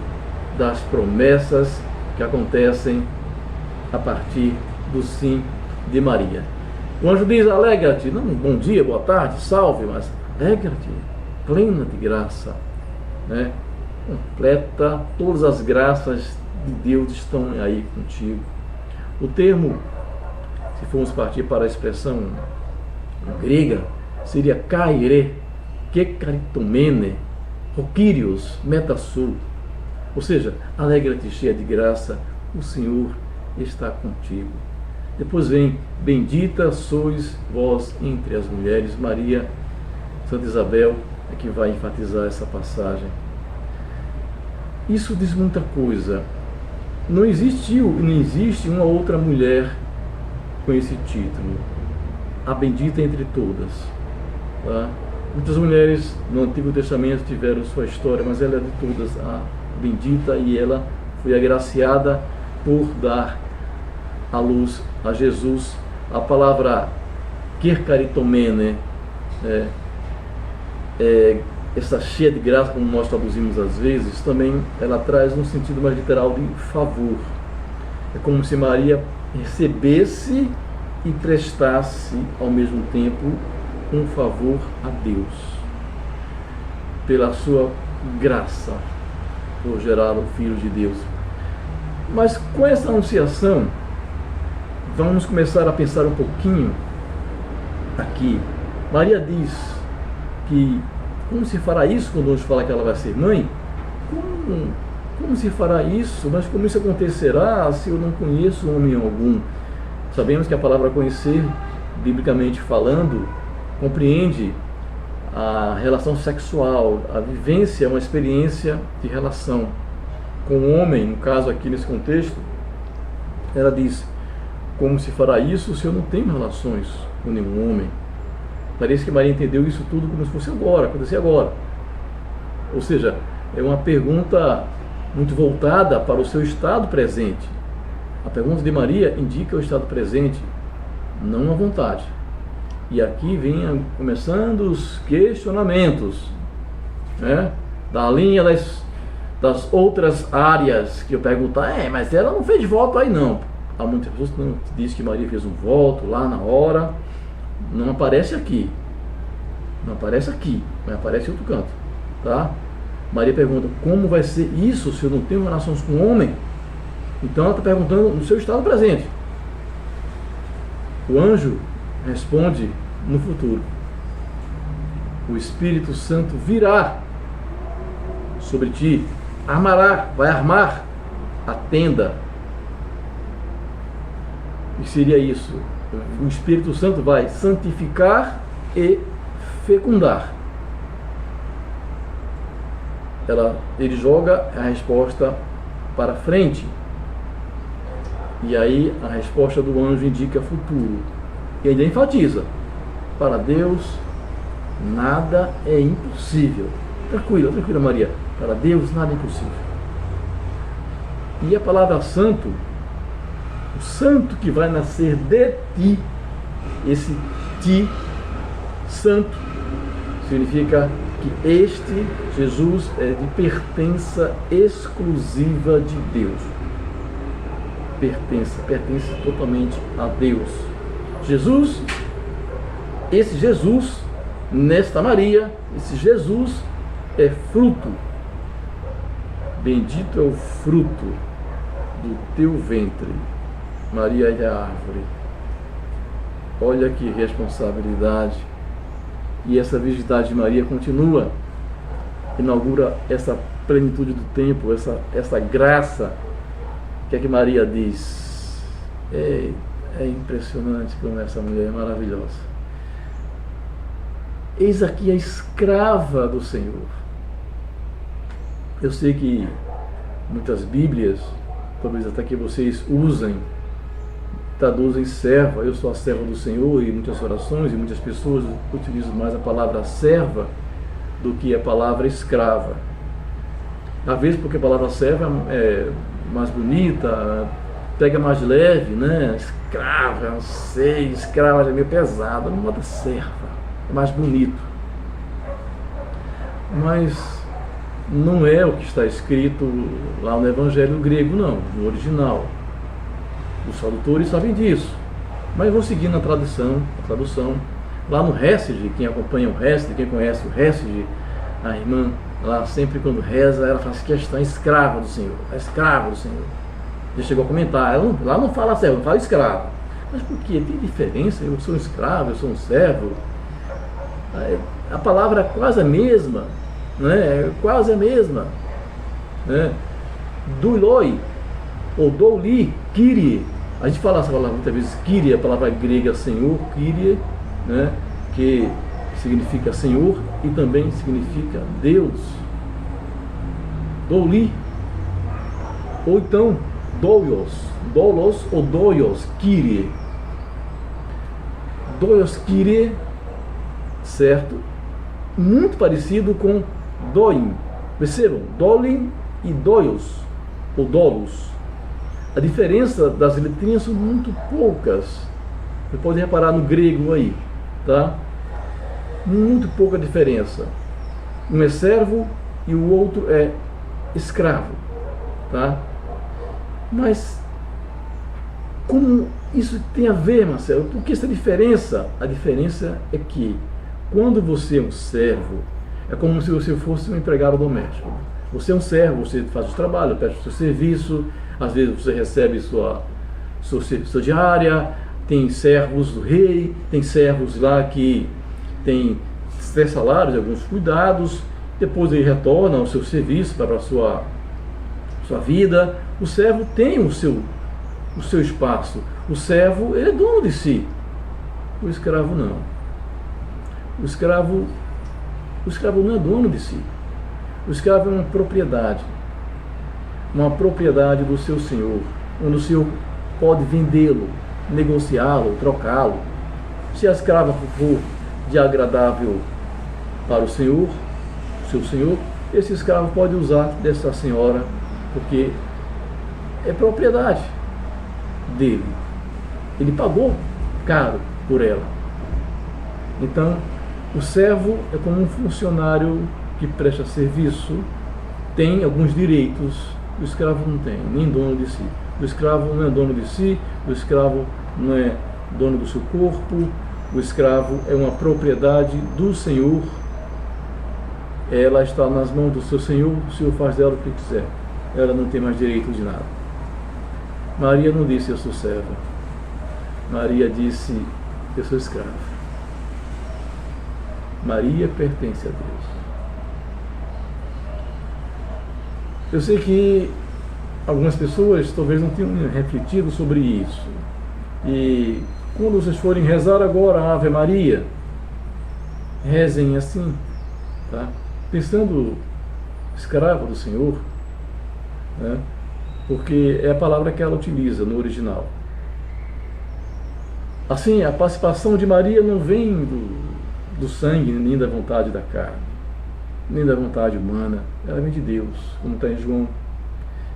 Speaker 1: das promessas que acontecem a partir do sim de Maria. O anjo diz: alegra-te, não bom dia, boa tarde, salve, mas alegra-te, plena de graça, completa, todas as graças de Deus estão aí contigo. O termo, se formos partir para a expressão grega, seria kaire, kekaritomene, rokirios, metasul. Ou seja, alegra-te cheia de graça, o Senhor está contigo. Depois vem: bendita sois vós entre as mulheres. Maria, Santa Isabel é que vai enfatizar essa passagem. Isso diz muita coisa. Não existe uma outra mulher com esse título, a bendita entre todas. Tá? Muitas mulheres no Antigo Testamento tiveram sua história, mas ela é de todas a bendita, e ela foi agraciada por dar à luz a Jesus. A palavra kerkaritomene, essa cheia de graça, como nós traduzimos às vezes, também ela traz um sentido mais literal de favor. É como se Maria recebesse e prestasse ao mesmo tempo um favor a Deus, pela sua graça, por gerar o Filho de Deus. Mas com essa anunciação, vamos começar a pensar um pouquinho aqui. Maria diz que como se fará isso quando hoje fala que ela vai ser mãe? Como se fará isso? Mas como isso acontecerá se eu não conheço homem algum? Sabemos que a palavra conhecer, biblicamente falando, compreende a relação sexual. A vivência é uma experiência de relação com o homem. No caso aqui nesse contexto, ela diz: como se fará isso se eu não tenho relações com nenhum homem? Parece que Maria entendeu isso tudo como se fosse agora, acontecer agora. Ou seja, é uma pergunta muito voltada para o seu estado presente. A pergunta de Maria indica o estado presente, não a vontade. E aqui vem começando os questionamentos, né? Da linha das outras áreas que eu perguntar: mas ela não fez voto aí não. Há muitas pessoas que dizem que Maria fez um voto lá na hora. Não aparece aqui, mas aparece em outro canto, tá? Maria pergunta: como vai ser isso se eu não tenho relações com o homem? Então ela está perguntando no seu estado presente. O anjo responde no futuro: o Espírito Santo virá sobre ti, vai armar a tenda. E seria isso: o Espírito Santo vai santificar e fecundar. Ele joga a resposta para frente. E aí a resposta do anjo indica futuro. E ainda enfatiza: para Deus nada é impossível. Tranquila, Maria. Para Deus nada é impossível. E a palavra santo, o santo que vai nascer de ti, esse ti, santo, significa que este Jesus é de pertença exclusiva de Deus. Pertence totalmente a Deus. Esse Jesus, nesta Maria, esse Jesus é fruto. Bendito é o fruto do teu ventre. Maria é a árvore. Olha que responsabilidade. E essa virgindade de Maria continua, inaugura essa plenitude do tempo, essa graça. O que é que Maria diz? É impressionante como essa mulher é maravilhosa. Eis aqui a escrava do Senhor. Eu sei que muitas Bíblias, talvez até que vocês usem, traduzem serva. Eu sou a serva do Senhor, e muitas orações e muitas pessoas utilizam mais a palavra serva do que a palavra escrava. Às vezes porque a palavra serva é mais bonita, pega mais leve, né? Escrava, não sei, escrava é meio pesado, não bota serva, é mais bonito. Mas não é o que está escrito lá no Evangelho grego, não, no original. Os tradutores sabem disso, mas vou seguir na tradução. Lá no Hesed, quem acompanha o Hesed, quem conhece o Hesed, a irmã lá sempre quando reza, ela faz questão: escrava do Senhor, a escrava do Senhor. Já chegou a comentar, lá não fala servo, fala escravo. Mas por quê? Tem diferença? Eu sou um escravo, eu sou um servo. A palavra é quase a mesma, né? Quase a mesma, né? Douloi ou douli, Kyrie, A gente fala essa palavra muitas vezes, Kyrie, a palavra grega Senhor, Kyrie, né, que significa Senhor e também significa Deus. Doli, ou então dolos ou doios, Kyrie. Doios, Kyrie, certo? Muito parecido com doim. Percebam? Dolin e doios, ou dolos. A diferença das letrinhas são muito poucas. Você pode reparar no grego aí, tá? Muito pouca diferença. Um é servo e o outro é escravo, tá? Mas como isso tem a ver, Marcelo? Por que essa diferença? A diferença é que quando você é um servo, é como se você fosse um empregado doméstico. Você é um servo, você faz o trabalho, presta o seu serviço, às vezes você recebe sua diária, tem servos do rei, tem servos lá que tem 3 salários, alguns cuidados, depois ele retorna ao seu serviço para a sua vida. O servo tem o seu espaço, o servo ele é dono de si, o escravo não. O escravo não é dono de si. O escravo é uma propriedade do seu senhor, onde o senhor pode vendê-lo, negociá-lo, trocá-lo. Se a escrava for de agradável para o senhor, seu senhor, esse escravo pode usar dessa senhora, porque é propriedade dele. Ele pagou caro por ela. Então, o servo é como um funcionário que presta serviço, tem alguns direitos. O escravo não tem, nem dono de si. O escravo não é dono de si, o escravo não é dono do seu corpo, o escravo é uma propriedade do Senhor. Ela está nas mãos do seu Senhor, o Senhor faz dela o que quiser. Ela não tem mais direito de nada. Maria não disse eu sou serva. Maria disse eu sou escrava. Maria pertence a Deus. Eu sei que algumas pessoas talvez não tenham refletido sobre isso. E quando vocês forem rezar agora a Ave Maria, rezem assim, tá? Pensando escravo do Senhor, né? Porque é a palavra que ela utiliza no original. Assim, a participação de Maria não vem do sangue, nem da vontade da carne, nem da vontade humana, ela vem de Deus, como está em João.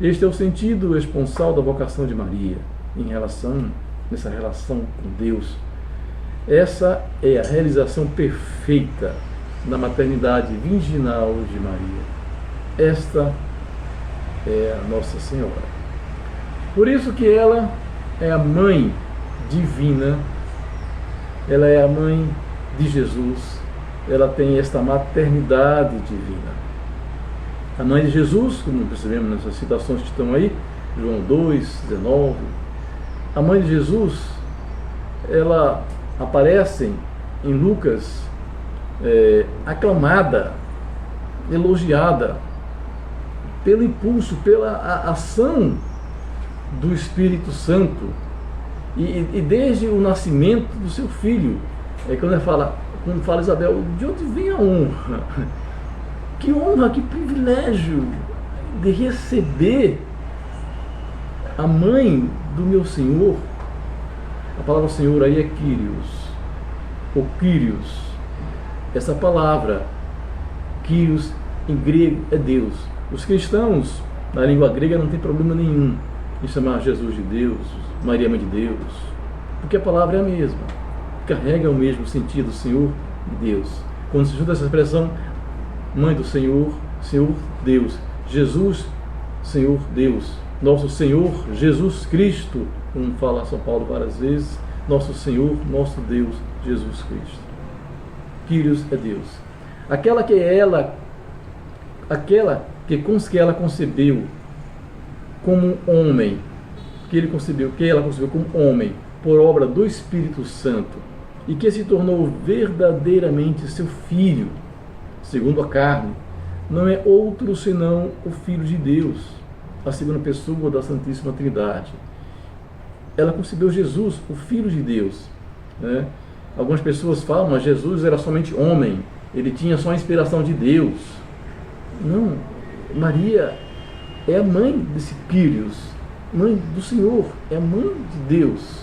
Speaker 1: Este é o sentido esponsal da vocação de Maria, nessa relação com Deus. Essa é a realização perfeita da maternidade virginal de Maria. Esta é a Nossa Senhora. Por isso que ela é a mãe divina, ela é a mãe de Jesus, ela tem esta maternidade divina. A mãe de Jesus, como percebemos nessas citações que estão aí, João 2:19, a mãe de Jesus, ela aparece em Lucas aclamada, elogiada, pelo impulso, pela ação do Espírito Santo, e desde o nascimento do seu filho. Quando fala Isabel, de onde vem a honra? Que honra, que privilégio de receber a mãe do meu Senhor. A palavra Senhor aí é Kyrios, ou Kyrios. Essa palavra, Kyrios, em grego, é Deus. Os cristãos, na língua grega, não tem problema nenhum em chamar Jesus de Deus, Maria mãe de Deus, porque a palavra é a mesma, carrega o mesmo sentido, Senhor e Deus. Quando se junta essa expressão, mãe do Senhor, Senhor Deus, Jesus, Senhor Deus, nosso Senhor Jesus Cristo, como fala São Paulo várias vezes, nosso Senhor, nosso Deus, Jesus Cristo. Kyrios é Deus. Aquela que ela concebeu como homem, que ela concebeu como homem, por obra do Espírito Santo, e que se tornou verdadeiramente seu filho, segundo a carne, não é outro senão o Filho de Deus, a segunda pessoa da Santíssima Trindade. ela concebeu Jesus, o Filho de Deus, né? Algumas pessoas falam, mas Jesus era somente homem, ele tinha só a inspiração de Deus. Não, Maria é a mãe desse Pírios, mãe do Senhor, é a mãe de Deus,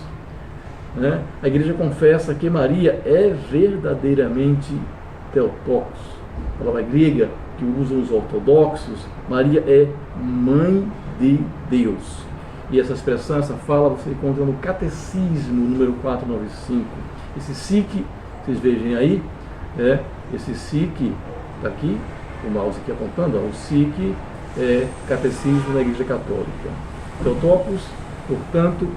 Speaker 1: né? A igreja confessa que Maria é verdadeiramente Theotokos, a palavra grega que usam os ortodoxos. Maria é mãe de Deus. E essa expressão, essa fala, você encontra no Catecismo número 495. Esse SIC, vocês vejam aí, esse SIC, está aqui, o mouse aqui apontando, o SIC é Catecismo da Igreja Católica. Theotokos, portanto,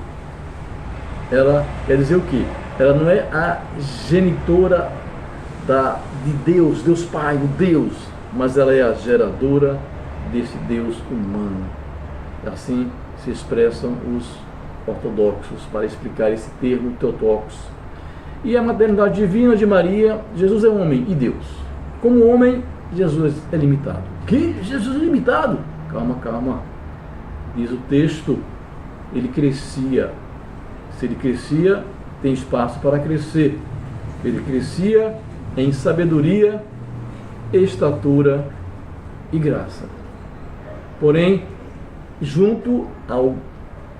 Speaker 1: ela quer dizer o quê? Ela não é a genitora de Deus, Deus Pai, o Deus, mas ela é a geradora desse Deus humano. Assim se expressam os ortodoxos para explicar esse termo Theotokos. E a maternidade divina de Maria, Jesus é homem e Deus. Como homem, Jesus é limitado. Que? Jesus é limitado? Calma, calma. Diz o texto, ele crescia. Se ele crescia, tem espaço para crescer. Ele crescia em sabedoria, estatura e graça. Porém, junto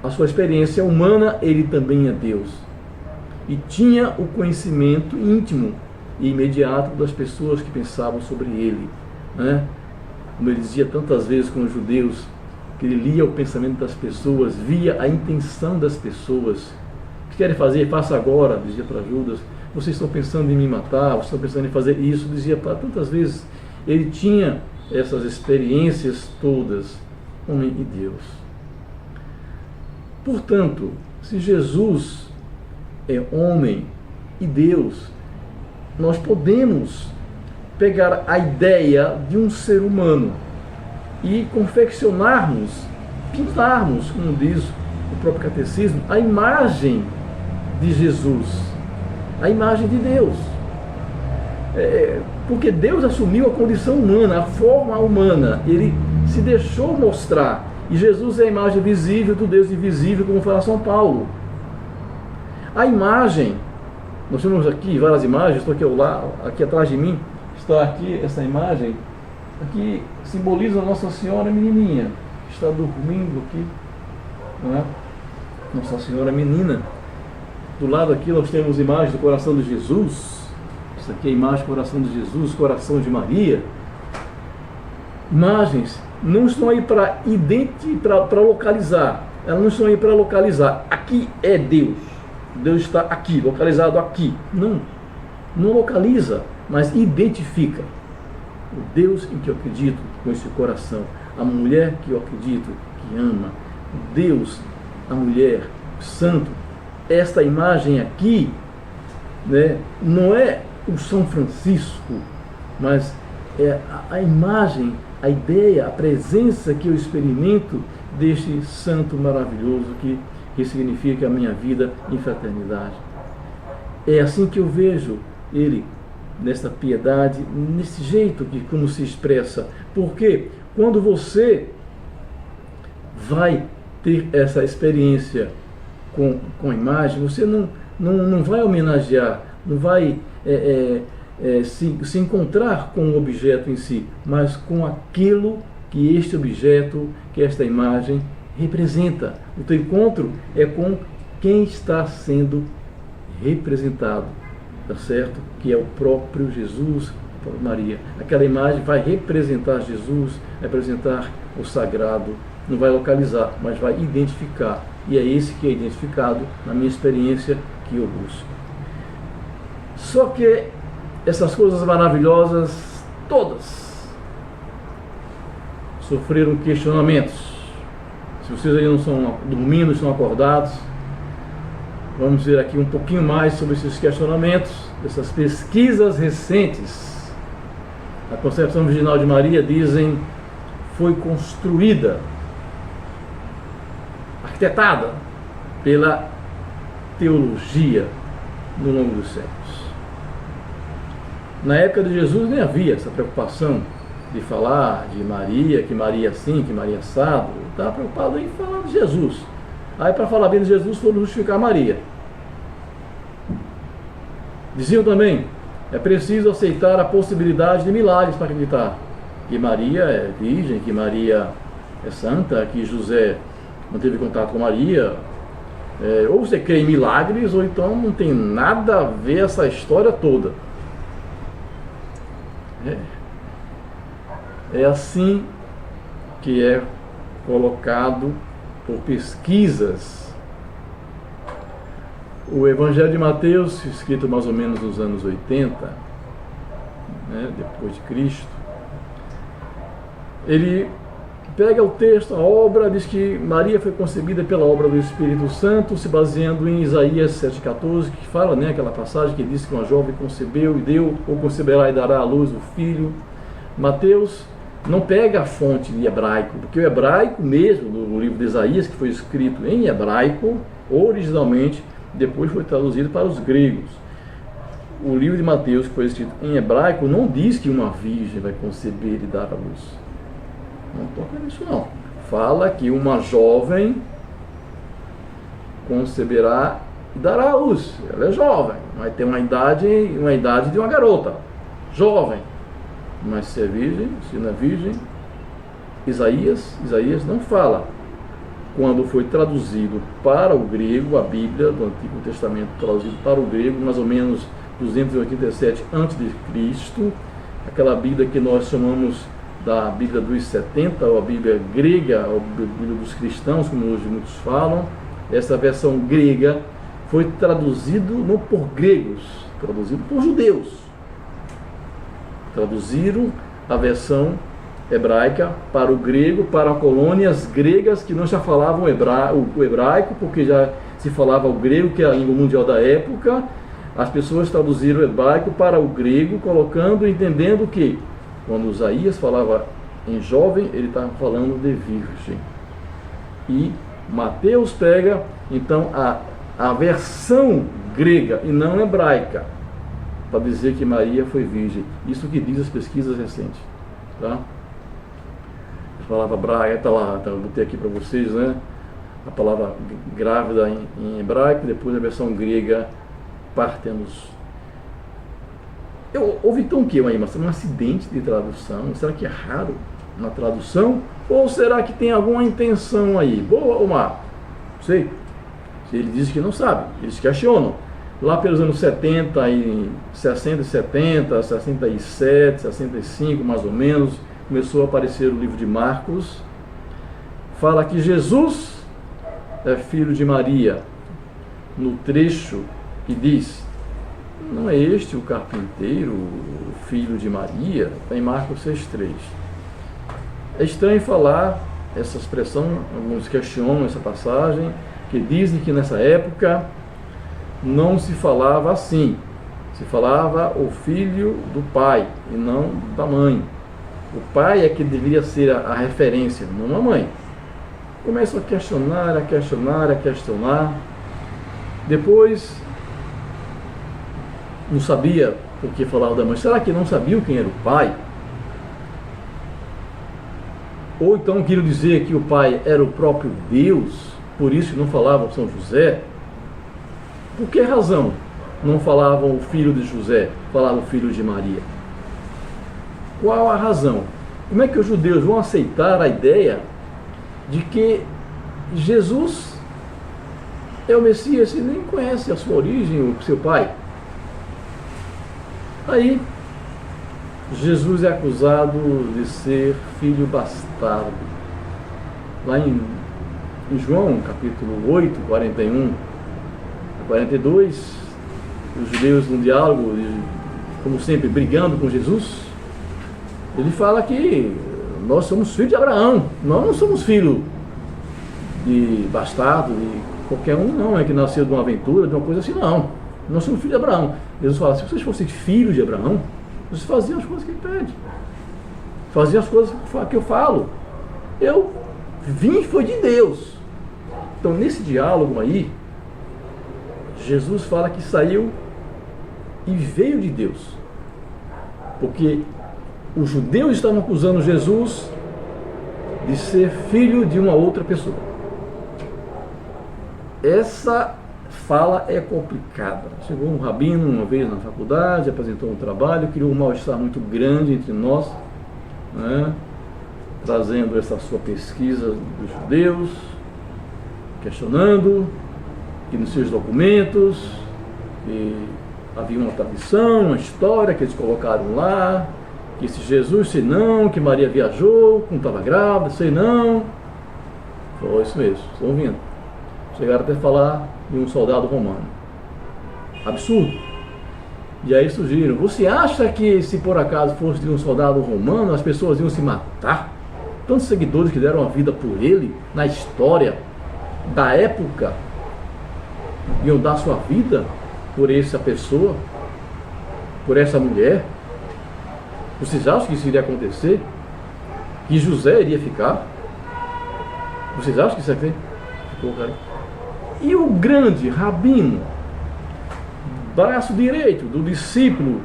Speaker 1: à sua experiência humana, ele também é Deus. E tinha o conhecimento íntimo e imediato das pessoas que pensavam sobre ele, né? Como ele dizia tantas vezes com os judeus, que ele lia o pensamento das pessoas, via a intenção das pessoas. O que querem fazer? Faça agora, dizia para Judas. Vocês estão pensando em me matar, vocês estão pensando em fazer isso, dizia para tantas vezes. Ele tinha essas experiências todas, homem e Deus. Portanto, se Jesus é homem e Deus, nós podemos pegar a ideia de um ser humano e confeccionarmos, pintarmos, como diz o próprio catecismo, a imagem de Jesus, a imagem de Deus. Porque Deus assumiu a condição humana, a forma humana, ele se deixou mostrar, e Jesus é a imagem visível do Deus invisível, como fala São Paulo. A imagem, nós temos aqui várias imagens, estou aqui atrás de mim, está aqui essa imagem, aqui simboliza a Nossa Senhora menininha, que está dormindo aqui, não é? Nossa Senhora menina. Do lado aqui nós temos imagens do coração de Jesus, isso aqui é a imagem do coração de Jesus, coração de Maria. Imagens não estão aí para localizar, elas não estão aí para localizar, aqui é Deus. Deus está aqui, localizado aqui. Não localiza, mas identifica. O Deus em que eu acredito com esse coração, a mulher que eu acredito que ama, o Deus, a mulher, o santo. Esta imagem aqui, né, não é o São Francisco, mas é a imagem, a ideia, a presença que eu experimento deste santo maravilhoso que significa a minha vida em fraternidade. É assim que eu vejo ele, nessa piedade, nesse jeito que como se expressa. Porque quando você vai ter essa experiência com a imagem, você não vai homenagear, não vai se encontrar com o objeto em si, mas com aquilo que este objeto, que esta imagem representa. O teu encontro é com quem está sendo representado, tá certo? Que é o próprio Jesus, a própria Maria. Aquela imagem vai representar Jesus, representar o sagrado, não vai localizar, mas vai identificar. E é esse que é identificado na minha experiência que eu busco. Só que essas coisas maravilhosas, todas, sofreram questionamentos. Se vocês aí não estão dormindo, estão acordados, vamos ver aqui um pouquinho mais sobre esses questionamentos, essas pesquisas recentes. A concepção virginal de Maria, dizem, foi construída, arquitetada pela teologia no longo dos séculos. Na época de Jesus nem havia essa preocupação de falar de Maria, que Maria assim, que Maria assado. Estava preocupado em falar de Jesus. Aí, para falar bem de Jesus, foram justificar Maria. Diziam também, é preciso aceitar a possibilidade de milagres para acreditar que Maria é virgem, que Maria é santa, que José não teve contato com Maria. Ou você crê em milagres, ou então não tem nada a ver essa história toda. É assim que é colocado por pesquisas. O Evangelho de Mateus, escrito mais ou menos nos anos 80, depois de Cristo, ele pega o texto, a obra, diz que Maria foi concebida pela obra do Espírito Santo, se baseando em Isaías 7,14, que fala, aquela passagem que diz que uma jovem concebeu e deu, ou conceberá e dará à luz o filho. Mateus não pega a fonte de hebraico, porque o hebraico mesmo, no livro de Isaías, que foi escrito em hebraico, originalmente, depois foi traduzido para os gregos. O livro de Mateus, que foi escrito em hebraico, não diz que uma virgem vai conceber e dar à luz. Não toca nisso não. Fala que uma jovem conceberá e dará à luz. Ela é jovem, vai ter uma idade de uma garota. Jovem. Mas se é virgem, se não é virgem, Isaías não fala. Quando foi traduzido para o grego, a Bíblia do Antigo Testamento traduzido para o grego, mais ou menos 287 a.C., aquela Bíblia que nós chamamos da Bíblia dos 70, ou a Bíblia grega, ou a Bíblia dos cristãos, como hoje muitos falam, essa versão grega foi traduzido não por gregos, traduzido por judeus. Traduziram a versão hebraica para o grego, para colônias gregas que não já falavam o hebraico, porque já se falava o grego, que é a língua mundial da época. As pessoas traduziram o hebraico para o grego, colocando, entendendo que quando Isaías falava em jovem, ele estava falando de virgem. E Mateus pega, então, a versão grega e não hebraica, para dizer que Maria foi virgem. Isso que diz as pesquisas recentes. Tá? A palavra braga, está lá, eu botei aqui para vocês, a palavra grávida em hebraico, depois a versão grega, partenos. Houve então o que, um acidente de tradução? Será que é raro na tradução? Ou será que tem alguma intenção aí? Boa ou má? Não sei. Ele diz que não sabe, eles questionam. Lá pelos anos 60, 70, 67, 65 mais ou menos, começou a aparecer o livro de Marcos. Fala que Jesus é filho de Maria, no trecho que diz: não é este o carpinteiro, o filho de Maria? Está em Marcos 6,3. É estranho falar essa expressão, alguns questionam essa passagem, que dizem que nessa época não se falava assim. Se falava o filho do pai e não da mãe. O pai é que deveria ser a referência, não a mãe. Começam a questionar. Depois, não sabia o que falava da mãe. Será que não sabiam quem era o pai? Ou então queriam dizer que o pai era o próprio Deus, por isso não falavam São José? Por que razão não falavam o filho de José, falavam o filho de Maria? Qual a razão? Como é que os judeus vão aceitar a ideia de que Jesus é o Messias e nem conhece a sua origem, o seu pai? Aí, Jesus é acusado de ser filho bastardo. Lá em João, capítulo 8, 41 a 42, os judeus num diálogo, como sempre, brigando com Jesus, ele fala que nós somos filhos de Abraão, nós não somos filhos de bastardo, de qualquer um, não, que nasceu de uma aventura, de uma coisa assim, não. Nós somos filhos de Abraão. Jesus fala: se vocês fossem filhos de Abraão, vocês faziam as coisas que ele pede, faziam as coisas que eu falo. Eu vim foi de Deus. Então, nesse diálogo aí, Jesus fala que saiu e veio de Deus, porque os judeus estavam acusando Jesus de ser filho de uma outra pessoa. essa fala é complicada. Chegou um rabino uma vez na faculdade, apresentou um trabalho, criou um mal-estar muito grande entre nós, né? Trazendo essa sua pesquisa dos judeus, questionando que nos seus documentos havia uma tradição, uma história que eles colocaram lá, que esse Jesus, sei não, que Maria viajou, quando estava grávida, sei não. Foi isso mesmo, estão ouvindo. Chegaram até a falar de um soldado romano. Absurdo. E aí surgiram, você acha que se por acaso fosse de um soldado romano, as pessoas iam se matar? Tantos seguidores que deram a vida por ele, na história da época, iam dar sua vida por essa pessoa, por essa mulher. Vocês acham que isso iria acontecer? Que José iria ficar? Vocês acham que isso aqui ficou, cara? E o grande rabino, braço direito do discípulo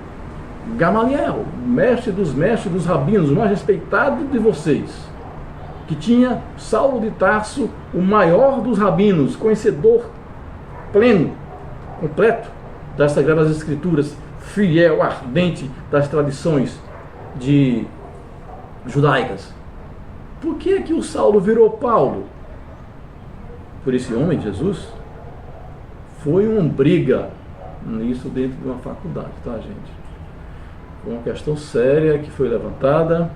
Speaker 1: Gamaliel, mestre dos rabinos, o mais respeitado de vocês, que tinha Saulo de Tarso, o maior dos rabinos, conhecedor pleno, completo das Sagradas Escrituras, fiel, ardente das tradições judaicas. Por que é que o Saulo virou Paulo? Por esse homem, Jesus? Foi uma briga nisso dentro de uma faculdade, tá, gente? Foi uma questão séria que foi levantada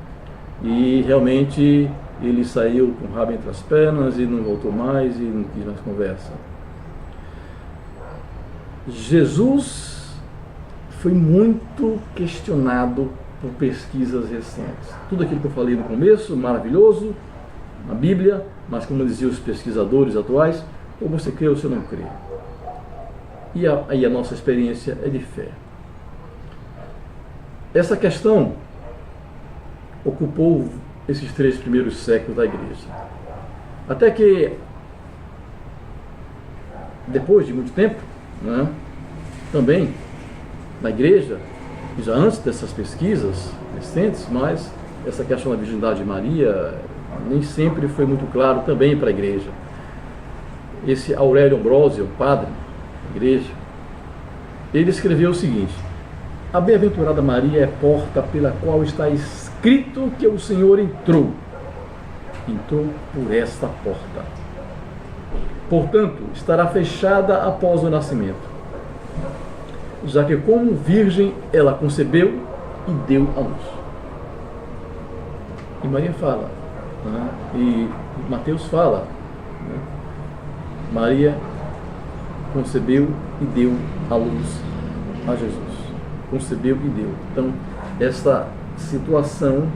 Speaker 1: e realmente ele saiu com o rabo entre as pernas e não voltou mais e não quis mais conversa. Jesus foi muito questionado por pesquisas recentes. Tudo aquilo que eu falei no começo, maravilhoso, na Bíblia, mas como diziam os pesquisadores atuais, ou você crê ou você não crê. E aí a nossa experiência é de fé. Essa questão ocupou esses 3 primeiros séculos da igreja. Até que, depois de muito tempo, né, também na igreja, já antes dessas pesquisas recentes, mas essa questão da virgindade de Maria nem sempre foi muito claro também para a igreja. Esse Aurélio Ambrósio, padre da igreja, ele escreveu o seguinte: a bem-aventurada Maria é porta pela qual está escrito que o Senhor entrou por esta porta. Portanto, estará fechada após o nascimento, já que como virgem ela concebeu e deu à luz. E Maria fala, né? E Mateus fala, né? Maria concebeu e deu à luz a Jesus. Concebeu e deu. Então, essa situação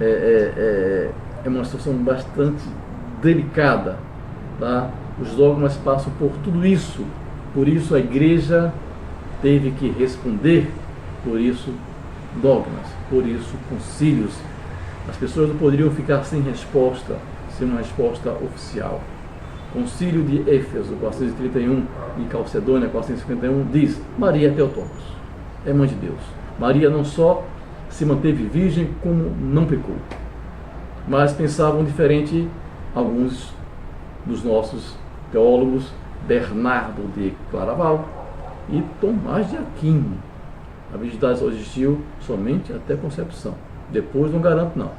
Speaker 1: é uma situação bastante delicada, tá? Os dogmas passam por tudo isso, por isso a igreja teve que responder, por isso dogmas, por isso concílios. As pessoas não poderiam ficar sem resposta, sem uma resposta oficial. Concílio de Éfeso, 431, e Calcedônia, 451, diz: Maria é Theotokos, é mãe de Deus. Maria não só se manteve virgem, como não pecou. Mas pensavam diferente alguns dos nossos teólogos, Bernardo de Claraval e Tomás de Aquino. A virgindade só existiu somente até a concepção. Depois não garanto não.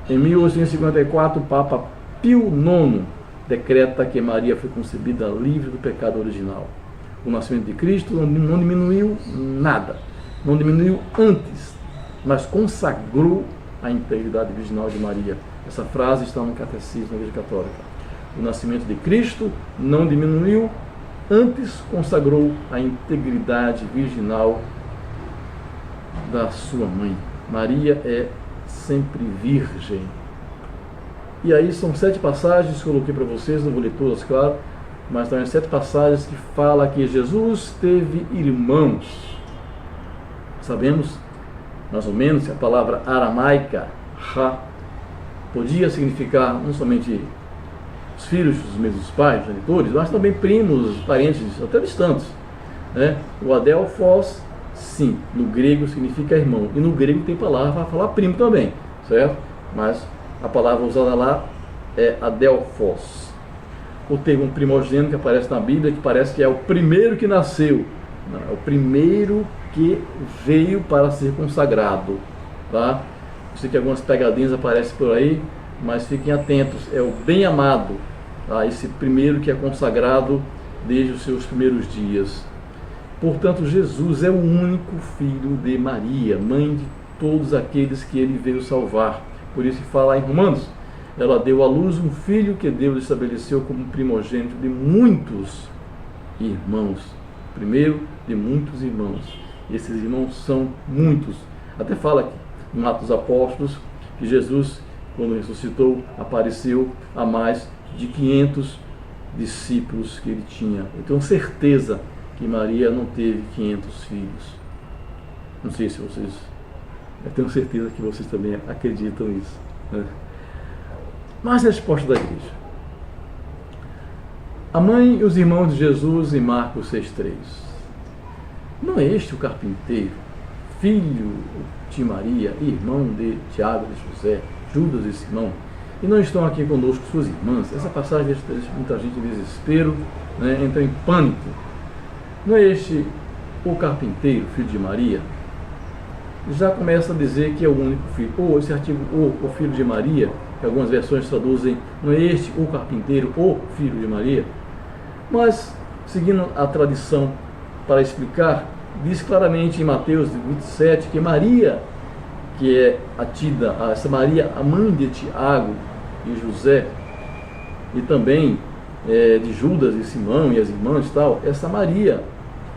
Speaker 1: Em 1854, o Papa Pio IX decreta que Maria foi concebida livre do pecado original. O nascimento de Cristo não diminuiu nada, não diminuiu antes, mas consagrou a integridade virginal de Maria. Essa frase está no Catecismo da Igreja Católica. O nascimento de Cristo não diminuiu, antes consagrou a integridade virginal da sua mãe. Maria é sempre virgem. E aí são 7 passagens que eu coloquei para vocês, não vou ler todas, claro, mas também 7 passagens que fala que Jesus teve irmãos. Sabemos, mais ou menos, que a palavra aramaica, ha, podia significar não somente os filhos dos mesmos pais, genitores, mas também primos, parentes, até distantes, né? O adelphos, sim, no grego significa irmão, e no grego tem palavra para falar primo também, certo? Mas a palavra usada lá é adelphos. o termo primogênito que aparece na Bíblia, que parece que é o primeiro que nasceu. Não, é o primeiro que veio para ser consagrado. Tá? Eu sei que algumas pegadinhas aparecem por aí, mas fiquem atentos, é o bem amado, tá? Esse primeiro que é consagrado desde os seus primeiros dias. Portanto, Jesus é o único filho de Maria, mãe de todos aqueles que ele veio salvar. Por isso que fala em Romanos, ela deu à luz um filho que Deus estabeleceu como primogênito de muitos irmãos. Primeiro de muitos irmãos. Esses irmãos são muitos. Até fala aqui em Atos dos Apóstolos que Jesus, quando ressuscitou, apareceu a mais de 500 discípulos que ele tinha. Eu tenho certeza que Maria não teve 500 filhos. Não sei se vocês... Eu tenho certeza que vocês também acreditam nisso, né? Mas a resposta da igreja. A mãe e os irmãos de Jesus em Marcos 6,3. Não é este o carpinteiro, filho de Maria, irmão de Tiago, de José, Judas e Simão? E não estão aqui conosco suas irmãs? Essa passagem deixa muita gente em desespero, né? Entra em pânico. Não é este o carpinteiro, filho de Maria? Já começa a dizer que é o único filho. Ou esse artigo, o filho de Maria, que algumas versões traduzem, não é este o carpinteiro, o filho de Maria? Mas, seguindo a tradição para explicar, diz claramente em Mateus 27 que Maria, que é essa Maria, a mãe de Tiago e José, e também de Judas e Simão e as irmãs e tal, essa Maria,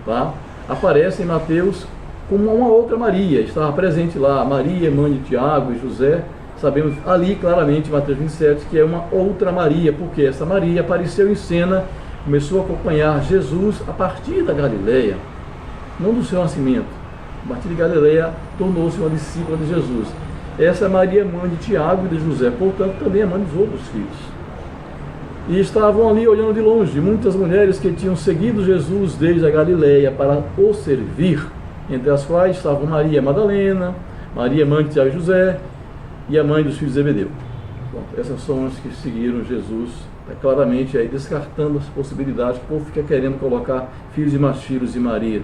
Speaker 1: tá, aparece em Mateus como uma outra Maria, estava presente lá, Maria, mãe de Tiago e José. Sabemos ali claramente em Mateus 27 que é uma outra Maria, porque essa Maria apareceu em cena, começou a acompanhar Jesus a partir da Galileia, não do seu nascimento. A partir de Galileia tornou-se uma discípula de Jesus. Essa é Maria, mãe de Tiago e de José, portanto também é mãe dos outros filhos. E estavam ali olhando de longe muitas mulheres que tinham seguido Jesus desde a Galileia para o servir, entre as quais estavam Maria Madalena, Maria, mãe de Tiago e José, e a mãe dos filhos de Zebedeu. Bom, essas são as que seguiram Jesus, claramente aí descartando as possibilidades. O povo fica querendo colocar filhos e mais filhos de Maria,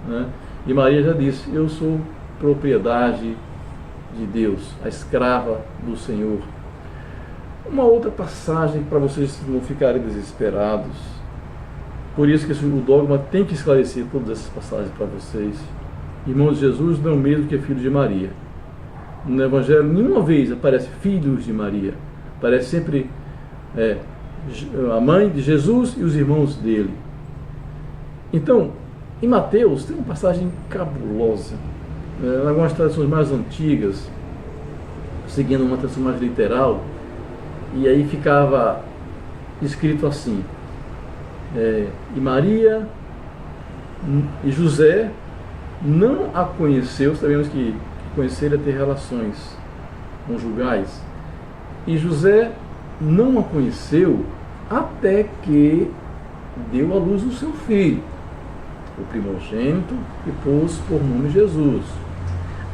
Speaker 1: né? E Maria já disse: eu sou propriedade de Deus, a escrava do Senhor. Uma outra passagem para vocês não ficarem desesperados. Por isso que o dogma tem que esclarecer todas essas passagens para vocês. Irmãos de Jesus não é o mesmo que filho de Maria. No Evangelho nenhuma vez aparece filhos de Maria. Aparece sempre a mãe de Jesus e os irmãos dele. Então, em Mateus tem uma passagem cabulosa. Em algumas tradições mais antigas, seguindo uma tradição mais literal, e aí ficava escrito assim: e Maria e José não a conheceu. Sabemos que conhecer é ter relações conjugais. E José não a conheceu até que deu à luz o seu filho, o primogênito, e pôs por nome Jesus.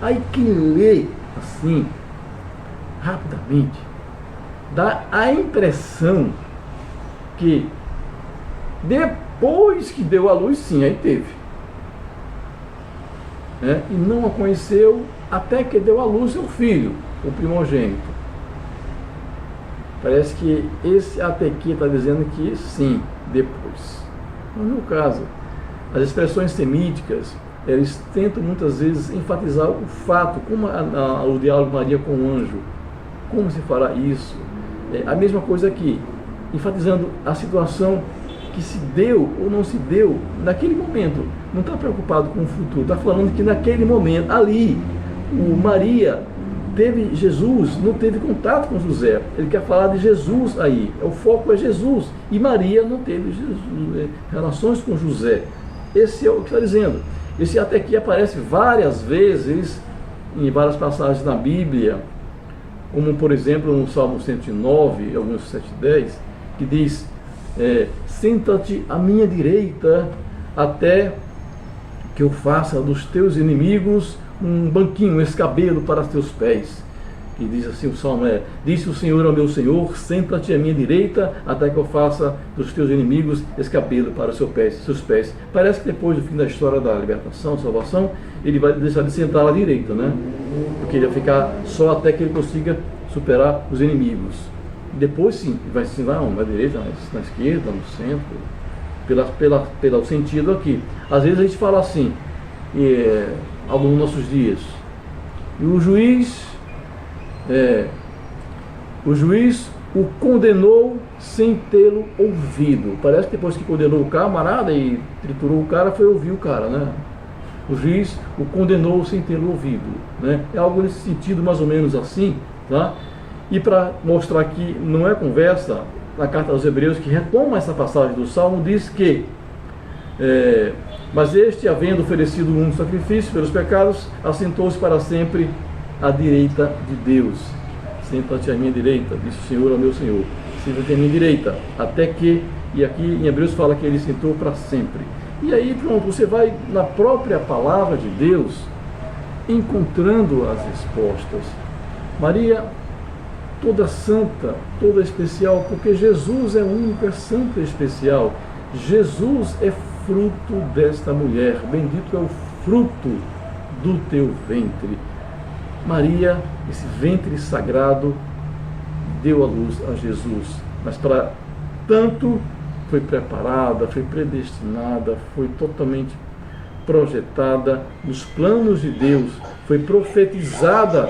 Speaker 1: Aí quem lê assim, rapidamente, dá a impressão que depois que deu à luz, sim, aí teve. E não a conheceu até que deu à luz seu filho, o primogênito. Parece que esse até aqui está dizendo que sim, depois. Mas no caso, as expressões semíticas, eles tentam muitas vezes enfatizar o fato, como o diálogo Maria com o anjo, como se fará isso. A mesma coisa aqui, enfatizando a situação que se deu ou não se deu naquele momento. Não está preocupado com o futuro, está falando que naquele momento, ali, Maria teve Jesus, não teve contato com José. Ele quer falar de Jesus aí, o foco é Jesus. E Maria não teve relações com José. Esse é o que está dizendo. Esse até aqui aparece várias vezes em várias passagens na Bíblia, como por exemplo no Salmo 109, alguns 7:10, que diz: senta-te à minha direita até que eu faça dos teus inimigos um banquinho, um escabelo para os teus pés. que diz assim o salmo disse o Senhor ao meu Senhor, senta-te à minha direita, até que eu faça dos teus inimigos escabelo para os seus pés. Parece que depois do fim da história da libertação, salvação, ele vai deixar de sentar à direita, né? Porque ele vai ficar só até que ele consiga superar os inimigos. Depois sim, ele vai ensinar na direita, na esquerda, no centro, pelo sentido aqui. Às vezes a gente fala assim, algo nos nossos dias, e o juiz o condenou sem tê-lo ouvido. Parece que depois que condenou o camarada e triturou o cara, foi ouvir o cara, né? O juiz o condenou sem tê-lo ouvido, né? É algo nesse sentido, mais ou menos assim, tá? E para mostrar que não é conversa, na carta aos Hebreus, que retoma essa passagem do Salmo, diz que mas este, havendo oferecido um sacrifício pelos pecados, assentou-se para sempre à direita de Deus. Senta-te à minha direita, disse o Senhor ao meu Senhor. Senta-te à minha direita, até que, e aqui em Hebreus fala que ele sentou para sempre. E aí pronto, você vai na própria palavra de Deus encontrando as respostas. Maria, toda santa, toda especial, porque Jesus é único, é santo e especial. Jesus é fruto desta mulher, bendito é o fruto do teu ventre. Maria, esse ventre sagrado, deu à luz a Jesus, mas para tanto foi preparada, foi predestinada, foi totalmente projetada nos planos de Deus, foi profetizada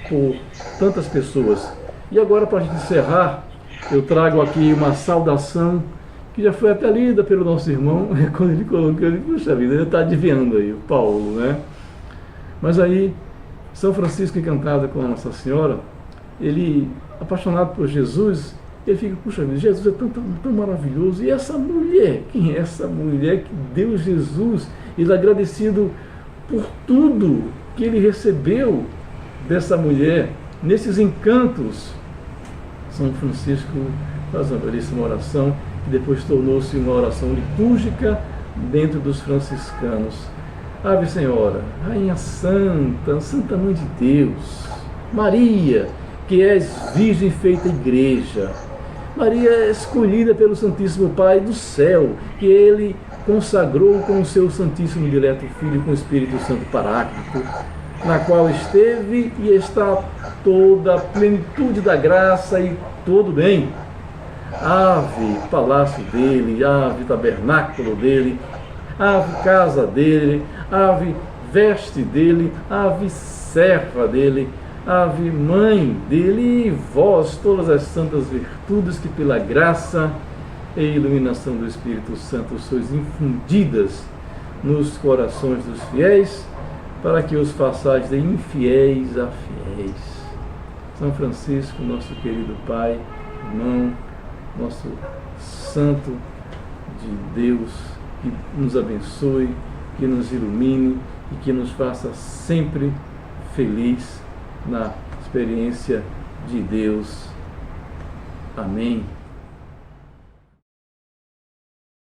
Speaker 1: por tantas pessoas. E agora, para a gente encerrar, eu trago aqui uma saudação que já foi até lida pelo nosso irmão, quando ele colocou, ele, puxa vida, ele está adivinhando aí, o Paulo, né? Mas aí, São Francisco, encantado com a Nossa Senhora, ele, apaixonado por Jesus, ele fica, puxa vida, Jesus é tão maravilhoso, e essa mulher, quem é essa mulher que deu Jesus? Ele é agradecido por tudo que ele recebeu dessa mulher, nesses encantos. São Francisco faz uma belíssima oração, que depois tornou-se uma oração litúrgica dentro dos franciscanos. Ave Senhora, Rainha Santa, Santa Mãe de Deus, Maria, que és Virgem feita Igreja, Maria escolhida pelo Santíssimo Pai do céu, que Ele consagrou com o seu Santíssimo e Dileto Filho, com o Espírito Santo Paráclito, na qual esteve e está toda a plenitude da graça e todo bem. Ave palácio dele, ave tabernáculo dele, ave casa dele, ave veste dele, ave serva dele, ave mãe dele, e vós, todas as santas virtudes que pela graça e iluminação do Espírito Santo sois infundidas nos corações dos fiéis, para que os façais de infiéis a fiéis. São Francisco, nosso querido Pai, irmão, nosso santo de Deus, que nos abençoe, que nos ilumine e que nos faça sempre feliz na experiência de Deus. Amém.